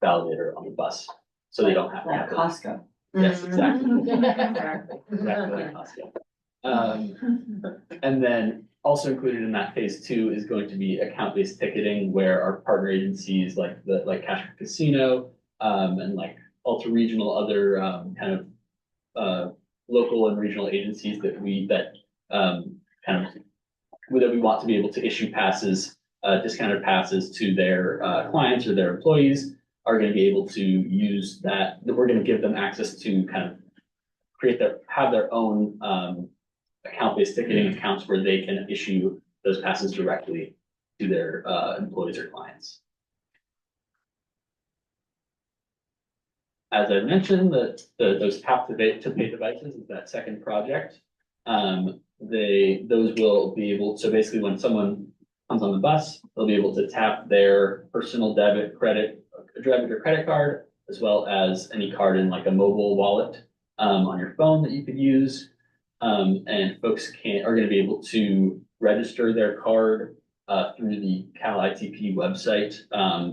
validator on the bus. So they don't have to have it. Costco. Yes, exactly. Exactly like Costco. And then also included in that phase 2 is going to be account-based ticketing, where our partner agencies like Cash Casino, and like ultra regional other kind of local and regional agencies that we want to be able to issue passes, discounted passes to their clients or their employees, are going to be able to use that. We're going to give them access to kind of have their own account-based ticketing accounts where they can issue those passes directly to their employees or clients. As I mentioned, those tap to pay devices is that second project. Those will be able, so basically when someone comes on the bus, they'll be able to tap their personal debit or credit card, as well as any card in like a mobile wallet on your phone that you could use. And folks are going to be able to register their card through the Cal ITP website.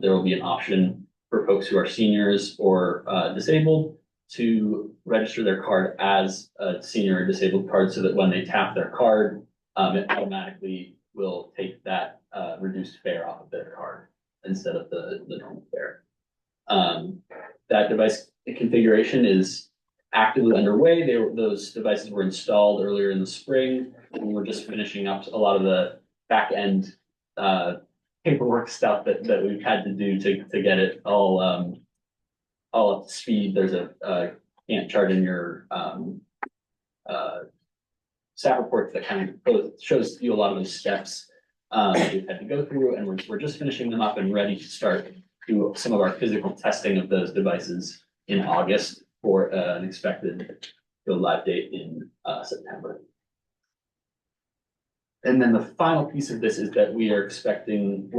There will be an option for folks who are seniors or disabled to register their card as a senior or disabled card, so that when they tap their card, it automatically will take that reduced fare off of their card instead of the normal fare. That device configuration is actively underway. Those devices were installed earlier in the spring, and we're just finishing up a lot of the back end paperwork stuff that we've had to do to get it all up to speed. There's a Gantt chart in your staff report that kind of shows you a lot of those steps we've had to go through, and we're just finishing them up and ready to start do some of our physical testing of those devices in August for an expected go live date in September. And then the final piece of this is that we're expecting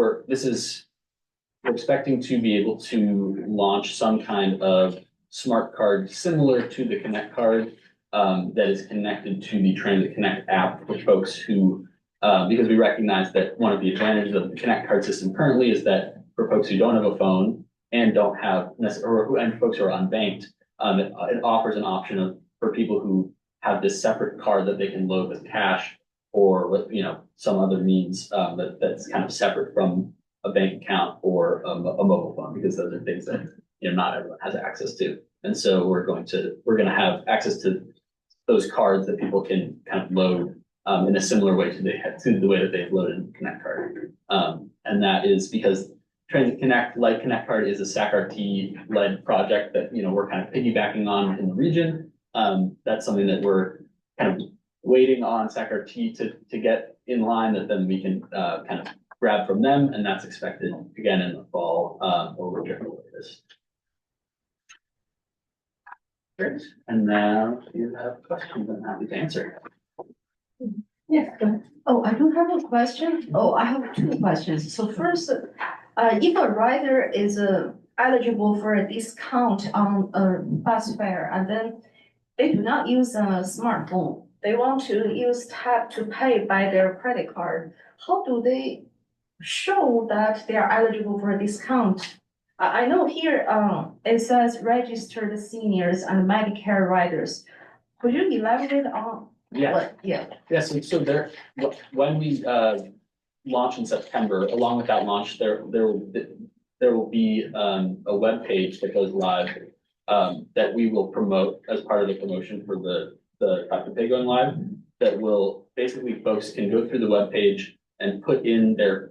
to be able to launch some kind of smart card similar to the Connect card that is connected to the Transit Connect app for folks who, because we recognize that one of the advantages of the Connect card system currently is that for folks who don't have a phone and don't have and folks who are unbanked, it offers an option for people who have this separate card that they can load with cash or with some other means that's kind of separate from a bank account or a mobile phone, because those are things that not everyone has access to. And so we're going to have access to those cards that people can kind of load in a similar way to the way that they've loaded Connect card. And that is because Transit Connect, like Connect card, is a SAC-RT led project that we're kind of piggybacking on in the region. That's something that we're kind of waiting on SAC-RT to get in line, that then we can kind of grab from them, and that's expected again in the fall or whichever way it is. Great. And now if you have questions, I'm happy to answer. Yes, go ahead. Oh, I do have a question. Oh, I have two questions. So first, if a rider is eligible for a discount on a bus fare, and then they do not use a smartphone, they want to use tap to pay by their credit card, how do they show that they are eligible for a discount? I know here it says registered seniors and Medicare riders. Could you elaborate on Yeah. what? Yeah. Yes. So when we launch in September, along with that launch, there will be a web page that goes live that we will promote as part of the promotion for the Tap to Pay going live. That will basically, folks can go through the web page and put in their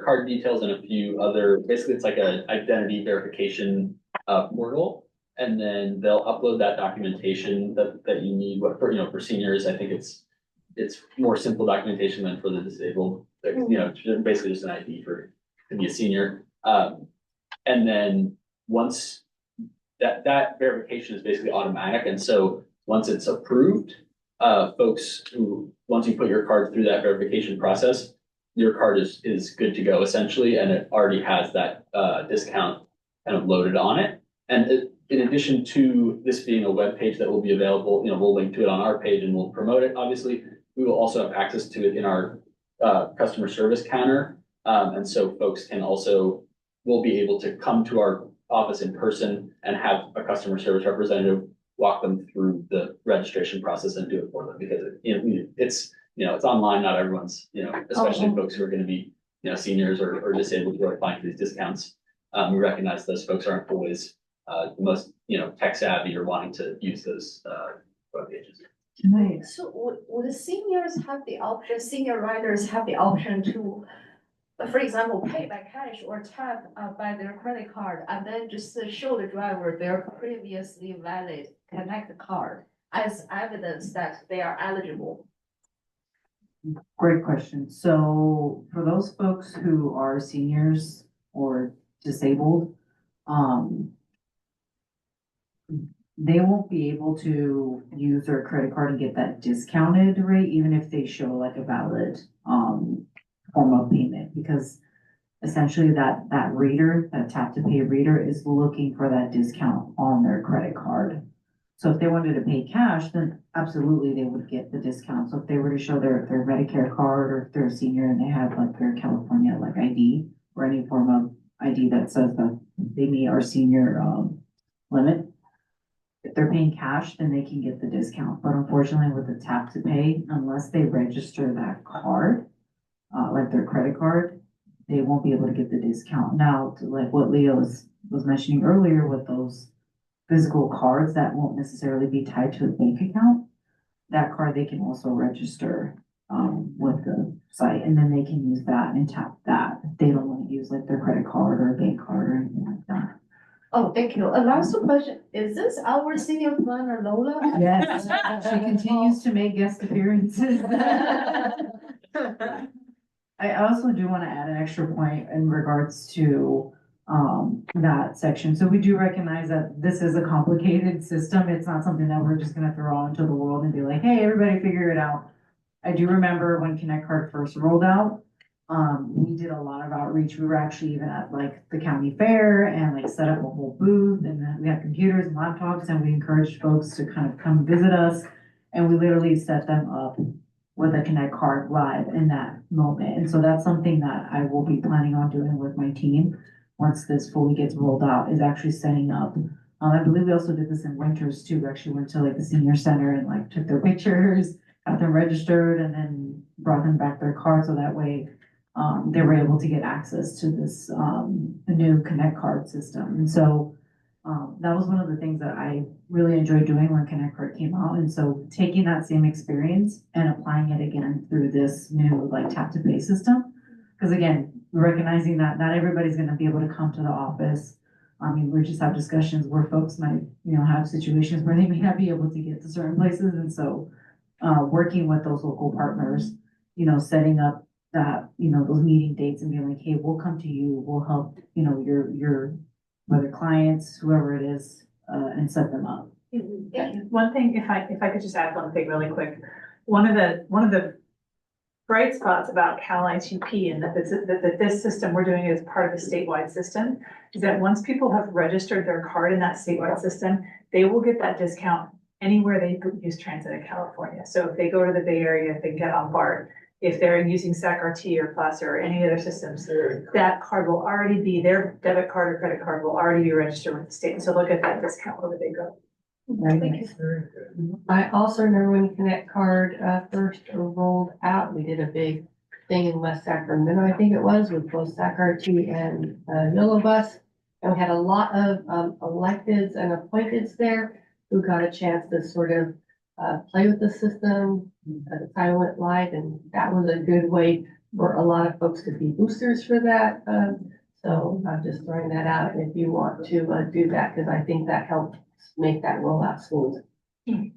card details and a few other. Basically, it's like an identity verification portal. And then they'll upload that documentation that you need. What for seniors, I think it's more simple documentation than for the disabled. Basically just an ID to be a senior. And then once that verification is basically automatic, and so once it's approved, folks once you put your card through that verification process, your card is good to go essentially, and it already has that discount kind of loaded on it. And in addition to this being a web page that will be available, we'll link to it on our page and we'll promote it, obviously. We will also have access to it in our customer service counter. And so folks will be able to come to our office in person and have a customer service representative walk them through the registration process and do it for them, because it's online, not everyone's, especially folks who are gonna be, seniors or disabled who are applying for these discounts. We recognize those folks aren't always the most, tech savvy or wanting to use those web pages. So would the senior riders have the option to, for example, pay by cash or tap by their credit card and then just show the driver their previously valid Connect card as evidence that they are eligible? Great question. So for those folks who are seniors or disabled, they won't be able to use their credit card and get that discounted rate, even if they show like a valid form of payment, because essentially that reader, that tap to pay reader, is looking for that discount on their credit card. So if they wanted to pay cash, then absolutely they would get the discount. So if they were to show their Medicare card, or if they're a senior and they have like their California like ID or any form of ID that says that they meet our senior limit, if they're paying cash, then they can get the discount. But unfortunately with the tap to pay, unless they register that card, like their credit card, they won't be able to get the discount. Now, like what Leo was mentioning earlier with those physical cards that won't necessarily be tied to a bank account, that card they can also register with the site, and then they can use that and tap that if they don't want to use like their credit card or a bank card or anything like that. Oh, thank you. Last question, is this our senior planner Lola? Yes, she continues to make guest appearances. I also do want to add an extra point in regards to that section. So we do recognize that this is a complicated system. It's not something that we're just gonna throw out into the world and be like, hey, everybody figure it out. I do remember when Connect Card first rolled out, we did a lot of outreach. We were actually even at like the county fair and like set up a whole booth, and then we had computers and laptops, and we encouraged folks to kind of come visit us. And we literally set them up with a Connect Card live in that moment. And so that's something that I will be planning on doing with my team once this fully gets rolled out, is actually setting up. I believe we also did this in Winters too. We actually went to like the senior center and like took their pictures, got them registered, and then brought them back their card. So that way they were able to get access to this the new Connect Card system. And so that was one of the things that I really enjoyed doing when Connect Card came out. And so taking that same experience and applying it again through this new like tap to pay system. Because again, recognizing that not everybody's gonna be able to come to the office. I mean, we just have discussions where folks might, have situations where they may not be able to get to certain places. And so working with those local partners, setting up that, those meeting dates and being like, hey, we'll come to you, we'll help, your whether clients, whoever it is, and set them up. One thing, if I could just add one thing really quick. One of the bright spots about Cal ITP and that this system we're doing it as part of a statewide system is that once people have registered their card in that statewide system, they will get that discount anywhere they use transit in California. So if they go to the Bay Area, if they get on BART, if they're using SAC-RT or Placer or any other systems, that card will already be, their debit card or credit card will already be registered with the state. So look at that discount wherever they go. Thank you. I also remember when Connect Card first rolled out, we did a big thing in West Sacramento, I think it was, with both SAC-RT and Yolo bus. And we had a lot of electeds and appointeds there who got a chance to sort of play with the system at the time it went live, and that was a good way for a lot of folks to be boosters for that. So I'm just throwing that out if you want to do that, because I think that helped make that rollout smooth. And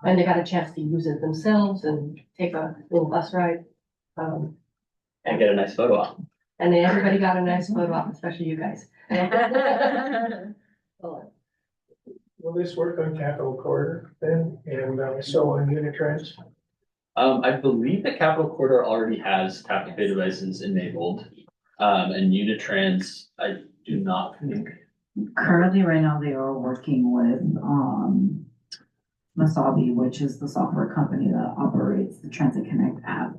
they got a chance to use it themselves and take a little bus ride. And get a nice photo op. And then everybody got a nice photo op, especially you guys. Will this work on Capital Corridor then, and so on Unitrans? I believe the Capital Corridor already has tap to pay devices enabled. And Unitrans, I do not think Currently, right now, they are working with, Masabi, which is the software company that operates the Transit Connect app.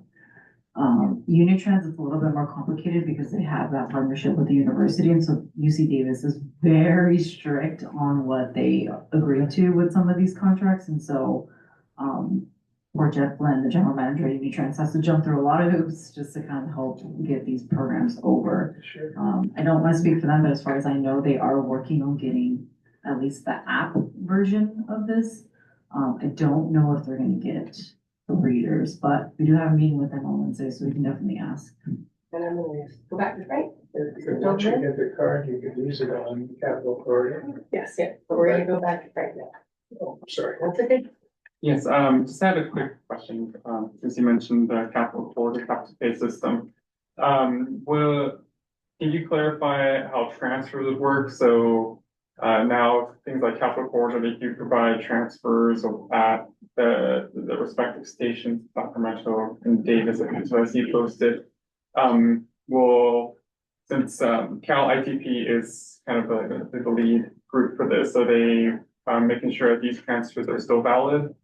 Unitrans is a little bit more complicated because they have that partnership with the university, and so UC Davis is very strict on what they agree to with some of these contracts, and so, poor Jeff Flynn, the general manager at Unitrans, has to jump through a lot of hoops just to kind of help get these programs over. Sure. I don't want to speak for them, but as far as I know, they are working on getting at least the app version of this. I don't know if they're gonna get the readers, but we do have a meeting with them on Wednesday, so we can definitely ask. And I'm gonna go back to Frank. So once you get the card, you can use it on Capital Corridor. Yes, yeah, but we're gonna go back to Frank now. Oh, sorry. That's okay. Yes, just had a quick question, since you mentioned the capital corridor capital pay system. Can you clarify how transfers would work? So, now things like capital corridor, they do provide transfers at the respective stations, Sacramento and Davis, so I see posted. Well, since, Cal ITP is kind of the lead group for this, so they, making sure that these transfers are still valid?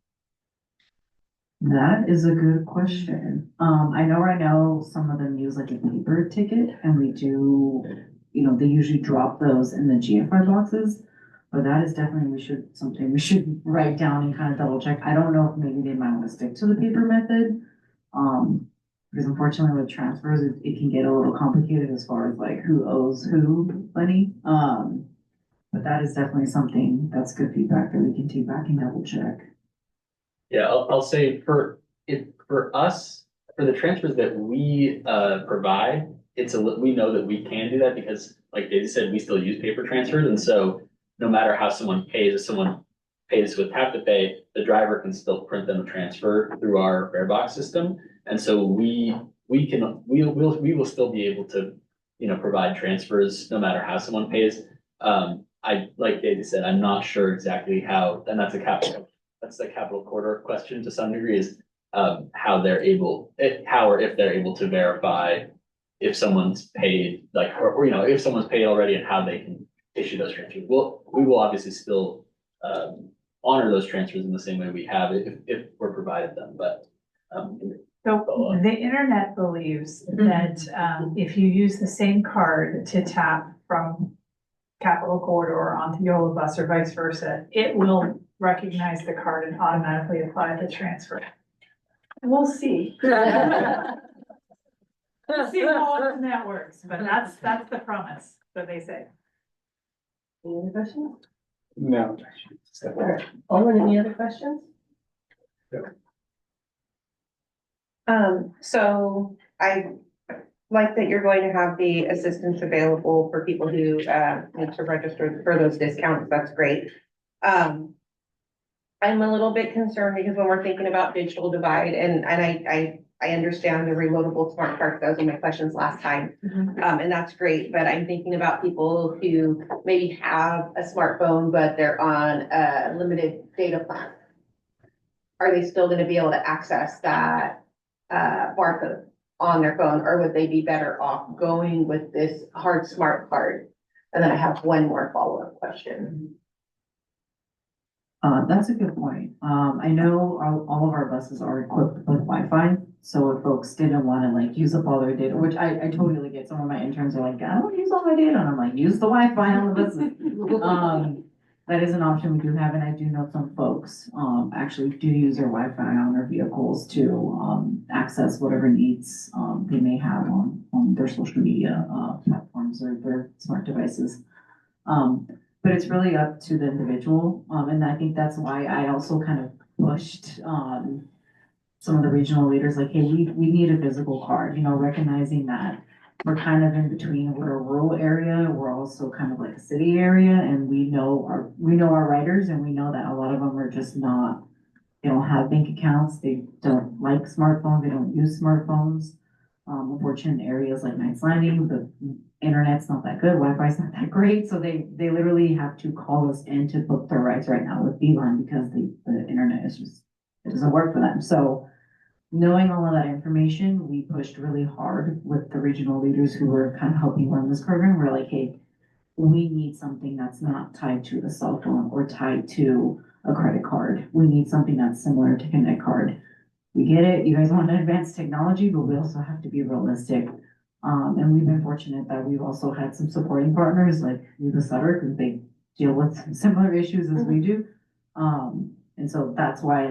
That is a good question. I know right now some of them use like a paper ticket and we do, they usually drop those in the GFR boxes. But that is definitely, something we should write down and kind of double check. I don't know if maybe they might want to stick to the paper method. Because unfortunately with transfers, it can get a little complicated as far as like who owes who money. But that is definitely something that's good feedback that we can take back and double check. Yeah, I'll say for us, for the transfers that we provide, we know that we can do that because like Daisy said, we still use paper transfers. And so no matter how someone pays, if someone pays with tap to pay, the driver can still print them a transfer through our fare box system. And so we will still be able to, provide transfers no matter how someone pays. Like Daisy said, I'm not sure exactly how, and that's the capital corridor question to some degree is how or if they're able to verify if someone's paid, like, or if someone's paid already and how they can issue those transfers. We will obviously still honor those transfers in the same way we have if we're provided them, but. So the internet believes that if you use the same card to tap from Capital Corridor onto Yolo bus or vice versa, it will recognize the card and automatically apply the transfer. We'll see. We'll see how often that works, but that's the promise that they say. Any other questions? No. All right. Owen, any other questions? So I like that you're going to have the assistance available for people who need to register for those discounts. That's great. I'm a little bit concerned because when we're thinking about digital divide and I understand the reloadable smart cards. Those were my questions last time. And that's great, but I'm thinking about people who maybe have a smartphone, but they're on a limited data plan. Are they still going to be able to access that barcode on their phone, or would they be better off going with this hard smart card? And then I have one more follow-up question. That's a good point. I know all of our buses are equipped with Wi-Fi. So if folks didn't want to like use up all their data, which I totally get, some of my interns are like, I don't use all my data. And I'm like, use the Wi-Fi on the buses. That is an option we do have, and I do know some folks, actually do use their Wi-Fi on their vehicles to, access whatever needs, they may have on their social media, platforms or their smart devices. But it's really up to the individual, and I think that's why I also kind of pushed, some of the regional leaders, like, hey, we need a physical card, recognizing that we're kind of in between, we're a rural area, we're also kind of like a city area, and we know our riders, and we know that a lot of them are just not, they don't have bank accounts, they don't like smartphones, they don't use smartphones. Unfortunately, in areas like Knights Landing, the internet's not that good, Wi-Fi's not that great, so they literally have to call us in to book their rides right now with Beeline because the internet is just, it doesn't work for them. So knowing all of that information, we pushed really hard with the regional leaders who were kind of helping run this program. We're like, hey, we need something that's not tied to a cell phone or tied to a credit card. We need something that's similar to Connect Card. We get it, you guys want advanced technology, but we also have to be realistic. And we've been fortunate that we've also had some supporting partners like the Sutter, because they deal with similar issues as we do. And so that's why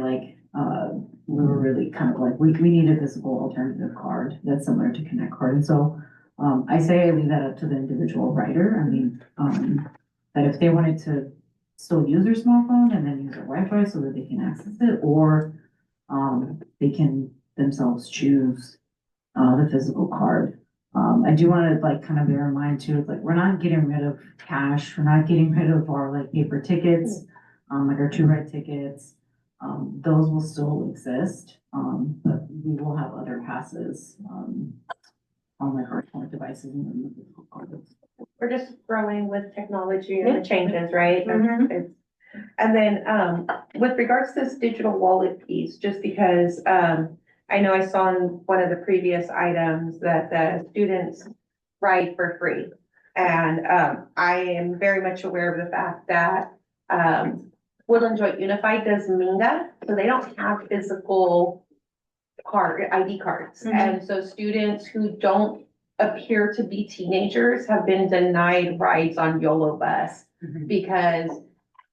we were really kind of like, we need a physical alternative card that's similar to Connect Card. And so I say I leave that up to the individual writer. I mean, that if they wanted to still use their smartphone and then use their Wi-Fi so that they can access it, or they can themselves choose the physical card. I do want to kind of bear in mind too, like we're not getting rid of cash, we're not getting rid of our paper tickets, like our 2-ride tickets. Those will still exist, but we will have other passes on our smart devices and the physical cards. We're just growing with technology and the changes, right? Mhm. It's- And then, with regards to this digital wallet piece, just because, I know I saw in one of the previous items that the students ride for free. And, I am very much aware of the fact that, Woodland Joint Unified does Minga, so they don't have physical ID cards. And so students who don't appear to be teenagers have been denied rides on Yolo bus because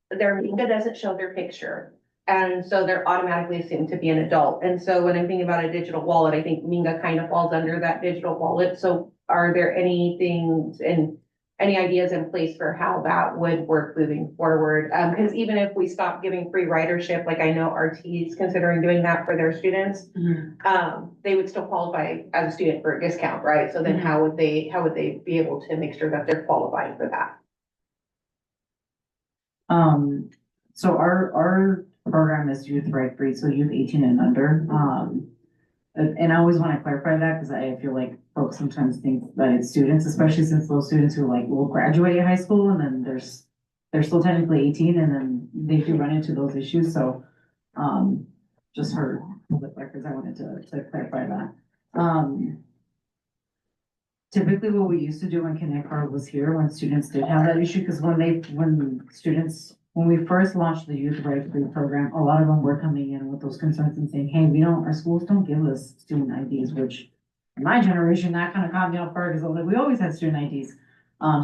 their Minga doesn't show their picture. And so they're automatically assumed to be an adult. And so when I'm thinking about a digital wallet, I think Minga kind of falls under that digital wallet. So are there any things and any ideas in place for how that would work moving forward? Because even if we stop giving free ridership, like I know RT is considering doing that for their students, they would still qualify as a student for a discount, right? So then how would they be able to make sure that they're qualifying for that? So our program is youth ride free, so youth 18 and under. And I always want to clarify that because I feel like folks sometimes think that it's students, especially since those students who will graduate high school and then they're still technically 18 and then they do run into those issues. So, just for public records, I wanted to clarify that. Typically what we used to do when Connect Card was here, when students did have that issue, because when we first launched the Youth Ride Free program, a lot of them were coming in with those concerns and saying, hey, our schools don't give us student IDs, which in my generation, that kind of caught me off guard because we always had student IDs.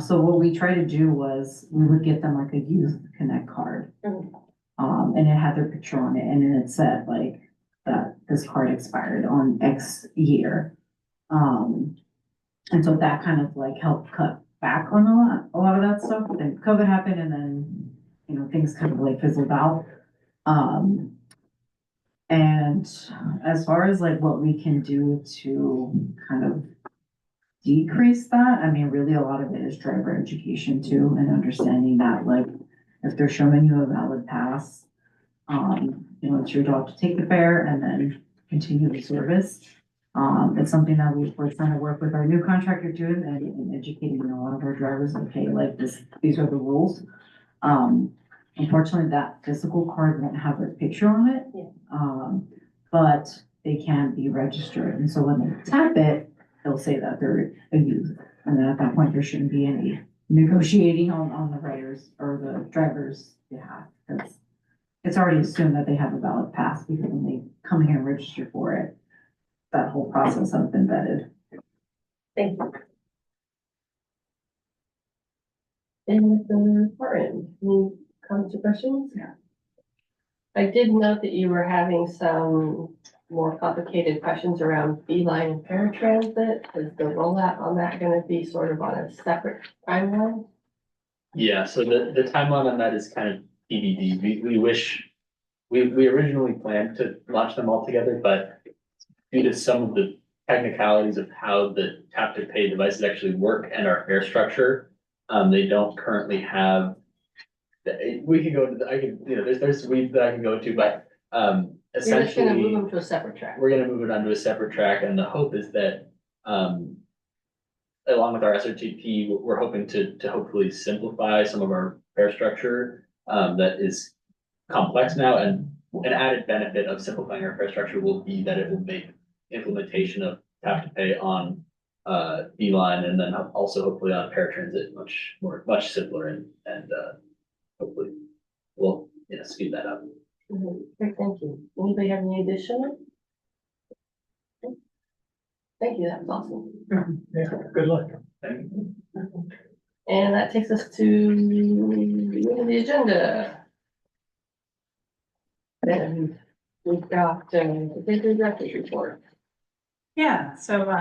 So what we tried to do was we would get them like a Youth Connect card. And it had their picture on it, and then it said that this card expired on X year. And so that kind of helped cut back on a lot of that stuff. But then COVID happened and then, things kind of fizzled out. And as far as what we can do to kind of decrease that, I mean, really a lot of it is driver education too, and understanding that if they're showing you a valid pass, it's your job to take the fare and then continue the service. It's something that we're trying to work with our new contractor doing and educating a lot of our drivers, okay, these are the rules. Unfortunately, that physical card won't have their picture on it. But they can be registered. And so when they tap it, they'll say that they're a youth. And then at that point, there shouldn't be any negotiating on the riders or the drivers' behalf. Because it's already assumed that they have a valid pass because when they come here and register for it, that whole process has been vetted. Thank you. And the Martin, any comments or questions? Yeah. I did note that you were having some more complicated questions around Beeline paratransit. Is the rollout on that going to be sort of on a separate timeline? Yeah, so the timeline on that is kind of TBD. We originally planned to launch them all together, but due to some of the technicalities of how the tap to pay devices actually work and our fare structure, they don't currently have. We can go to there's weeds that I can go to, but You're just essentially going to move them to a separate track. we're gonna move it onto a separate track, and the hope is that along with our SRTP, we're hoping to hopefully simplify some of our fare structure that is complex now, and an added benefit of simplifying our fare structure will be that it will make implementation of tap to pay on Beeline, and then also hopefully on paratransit, much simpler and hopefully we'll, speed that up. Great, thank you. Anybody have any additional? Thank you, that was awesome. Yeah, good luck. Thank you. And that takes us to the agenda. And we've got the business director's report. Yeah, so,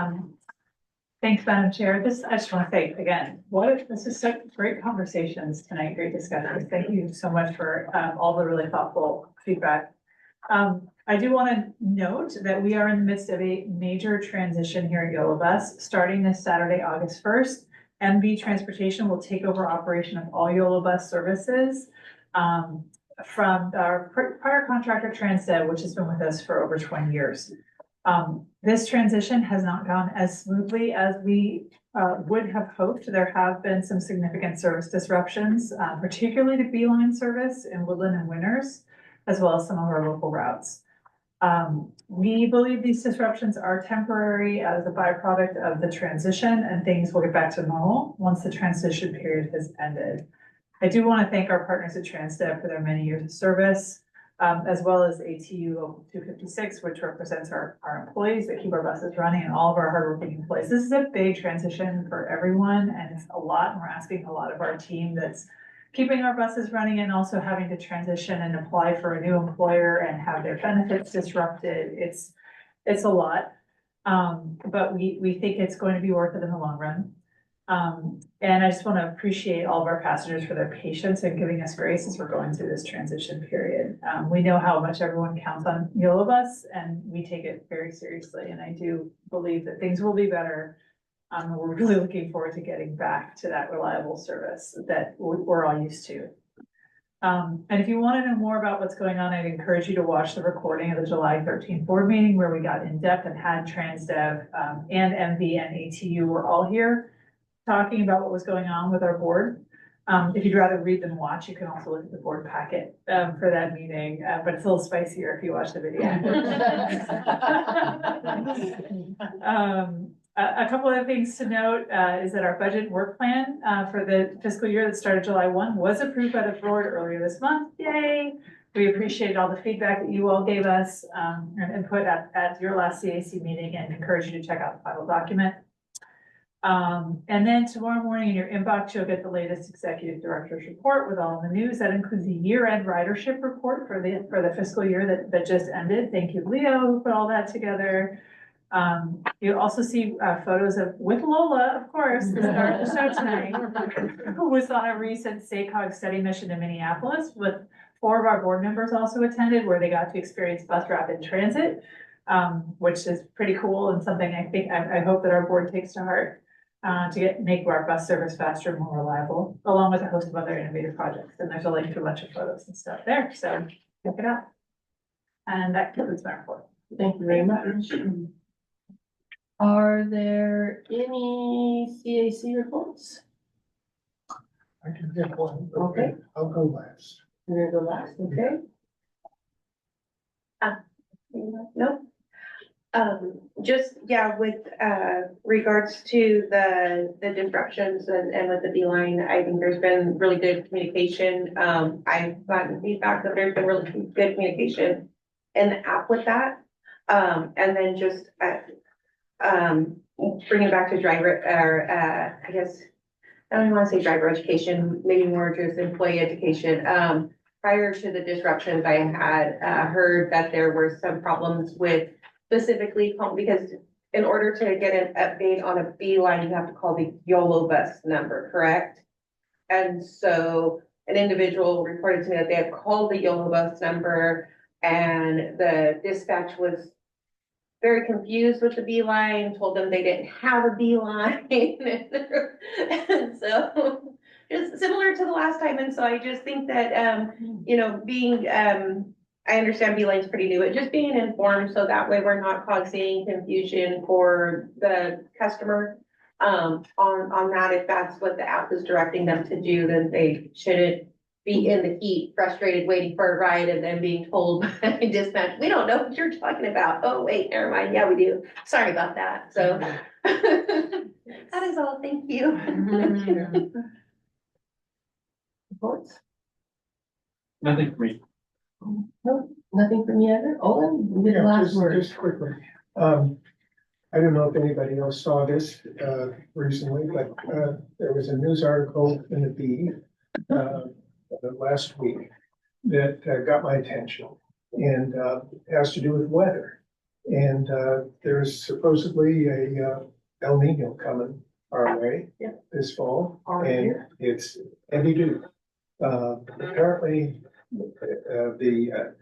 thanks, Madam Chair. I just want to say again, this is such great conversations tonight, great discussions. Thank you so much for, all the really thoughtful feedback. I do want to note that we are in the midst of a major transition here at YoloBus. Starting this Saturday, August 1st, MV Transportation will take over operation of all YoloBus services from our prior contractor Transdev, which has been with us for over 20 years. This transition has not gone as smoothly as we would have hoped. There have been some significant service disruptions, particularly to Beeline service in Woodland and Winters, as well as some of our local routes. We believe these disruptions are temporary as a byproduct of the transition, and things will get back to normal once the transition period has ended. I do want to thank our partners at Transdev for their many years of service, as well as ATU Local 256, which represents our employees that keep our buses running and all of our hardworking employees. This is a big transition for everyone, and it's a lot, and we're asking a lot of our team that's keeping our buses running and also having to transition and apply for a new employer and have their benefits disrupted. It's a lot, but we think it's going to be worth it in the long run. And I just want to appreciate all of our passengers for their patience and giving us grace as we're going through this transition period. We know how much everyone counts on YoloBus, and we take it very seriously. And I do believe that things will be better. We're really looking forward to getting back to that reliable service that we're all used to. And if you want to know more about what's going on, I'd encourage you to watch the recording of the July 13th board meeting where we got in depth and had Transdev and MV and ATU were all here talking about what was going on with our board. If you'd rather read than watch, you can also look at the board packet for that meeting, but it's a little spicier if you watch the video. A couple of things to note is that our budget work plan for the fiscal year that started July 1 was approved by the board earlier this month. Yay! We appreciate all the feedback that you all gave us and input at your last CAC meeting, and encourage you to check out the final document. And then tomorrow morning in your inbox, you'll get the latest executive director's report with all the news. That includes the year-end ridership report for the fiscal year that just ended. Thank you, Leo, who put all that together. You'll also see photos with Lola, of course, the star of the show tonight, who was on a recent SACOG study mission to Minneapolis with 4 of our board members also attended, where they got to experience bus rapid transit, which is pretty cool and something I hope that our board takes to heart to make our bus service faster and more reliable, along with a host of other innovative projects. And there's a link to a bunch of photos and stuff there, so check it out. And that concludes my report. Thank you very much. Are there any CAC reports? I can get one. Okay. I'll go last. You're gonna go last, okay? Nope. Just, with, regards to the disruptions and with the Beeline, I think there's been really good communication. I've gotten feedback that there's been really good communication in the app with that. And then just, bringing back to driver, I guess, I don't even want to say driver education, maybe more just employee education. Prior to the disruptions, I had heard that there were some problems with specifically because in order to get an update on a Beeline, you have to call the YoloBus number, correct? And so an individual reported to me that they had called the YoloBus number and the dispatch was very confused with the Beeline, told them they didn't have a Beeline. And so just similar to the last time. And so I just think that, being, I understand Beeline's pretty new, but just being informed so that way we're not causing confusion for the customer on that. If that's what the app is directing them to do, then they shouldn't be in the heat, frustrated, waiting for a ride and then being told by dispatch, we don't know what you're talking about. Oh, wait, never mind. Yeah, we do. Sorry about that. So that is all. Thank you. Reports? Nothing for me. No, nothing from you either. Olin, you get the Yeah, last just, word. just quickly. I don't know if anybody else saw this, recently, but, there was a news article in the Bee, last week that got my attention and, has to do with weather. And, there's supposedly a, El Nino coming our way Yeah. this fall. Already And here. it's heavy duty. Apparently, the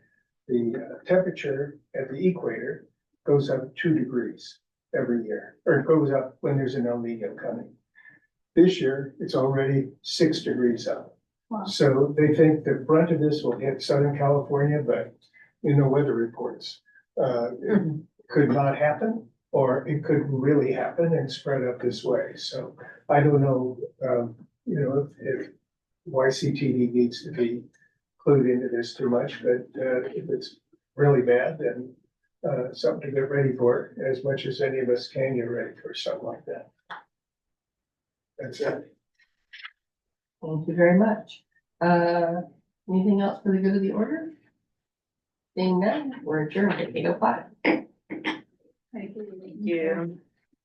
temperature at the equator goes up 2 degrees every year, or it goes up when there's an El Nino coming. This year, it's already 6 degrees up. Wow. So they think the brunt of this will hit Southern California, but in the weather reports, it could not happen, or it could really happen and spread up this way. So I don't know, if YCTD needs to be clued into this too much, but if it's really bad, then something to get ready for, as much as any of us can get ready for something like that. That's it. Thank you very much. Anything else for the good of the order? Seeing none, we're adjourned at 8:05. Thank you. Yeah.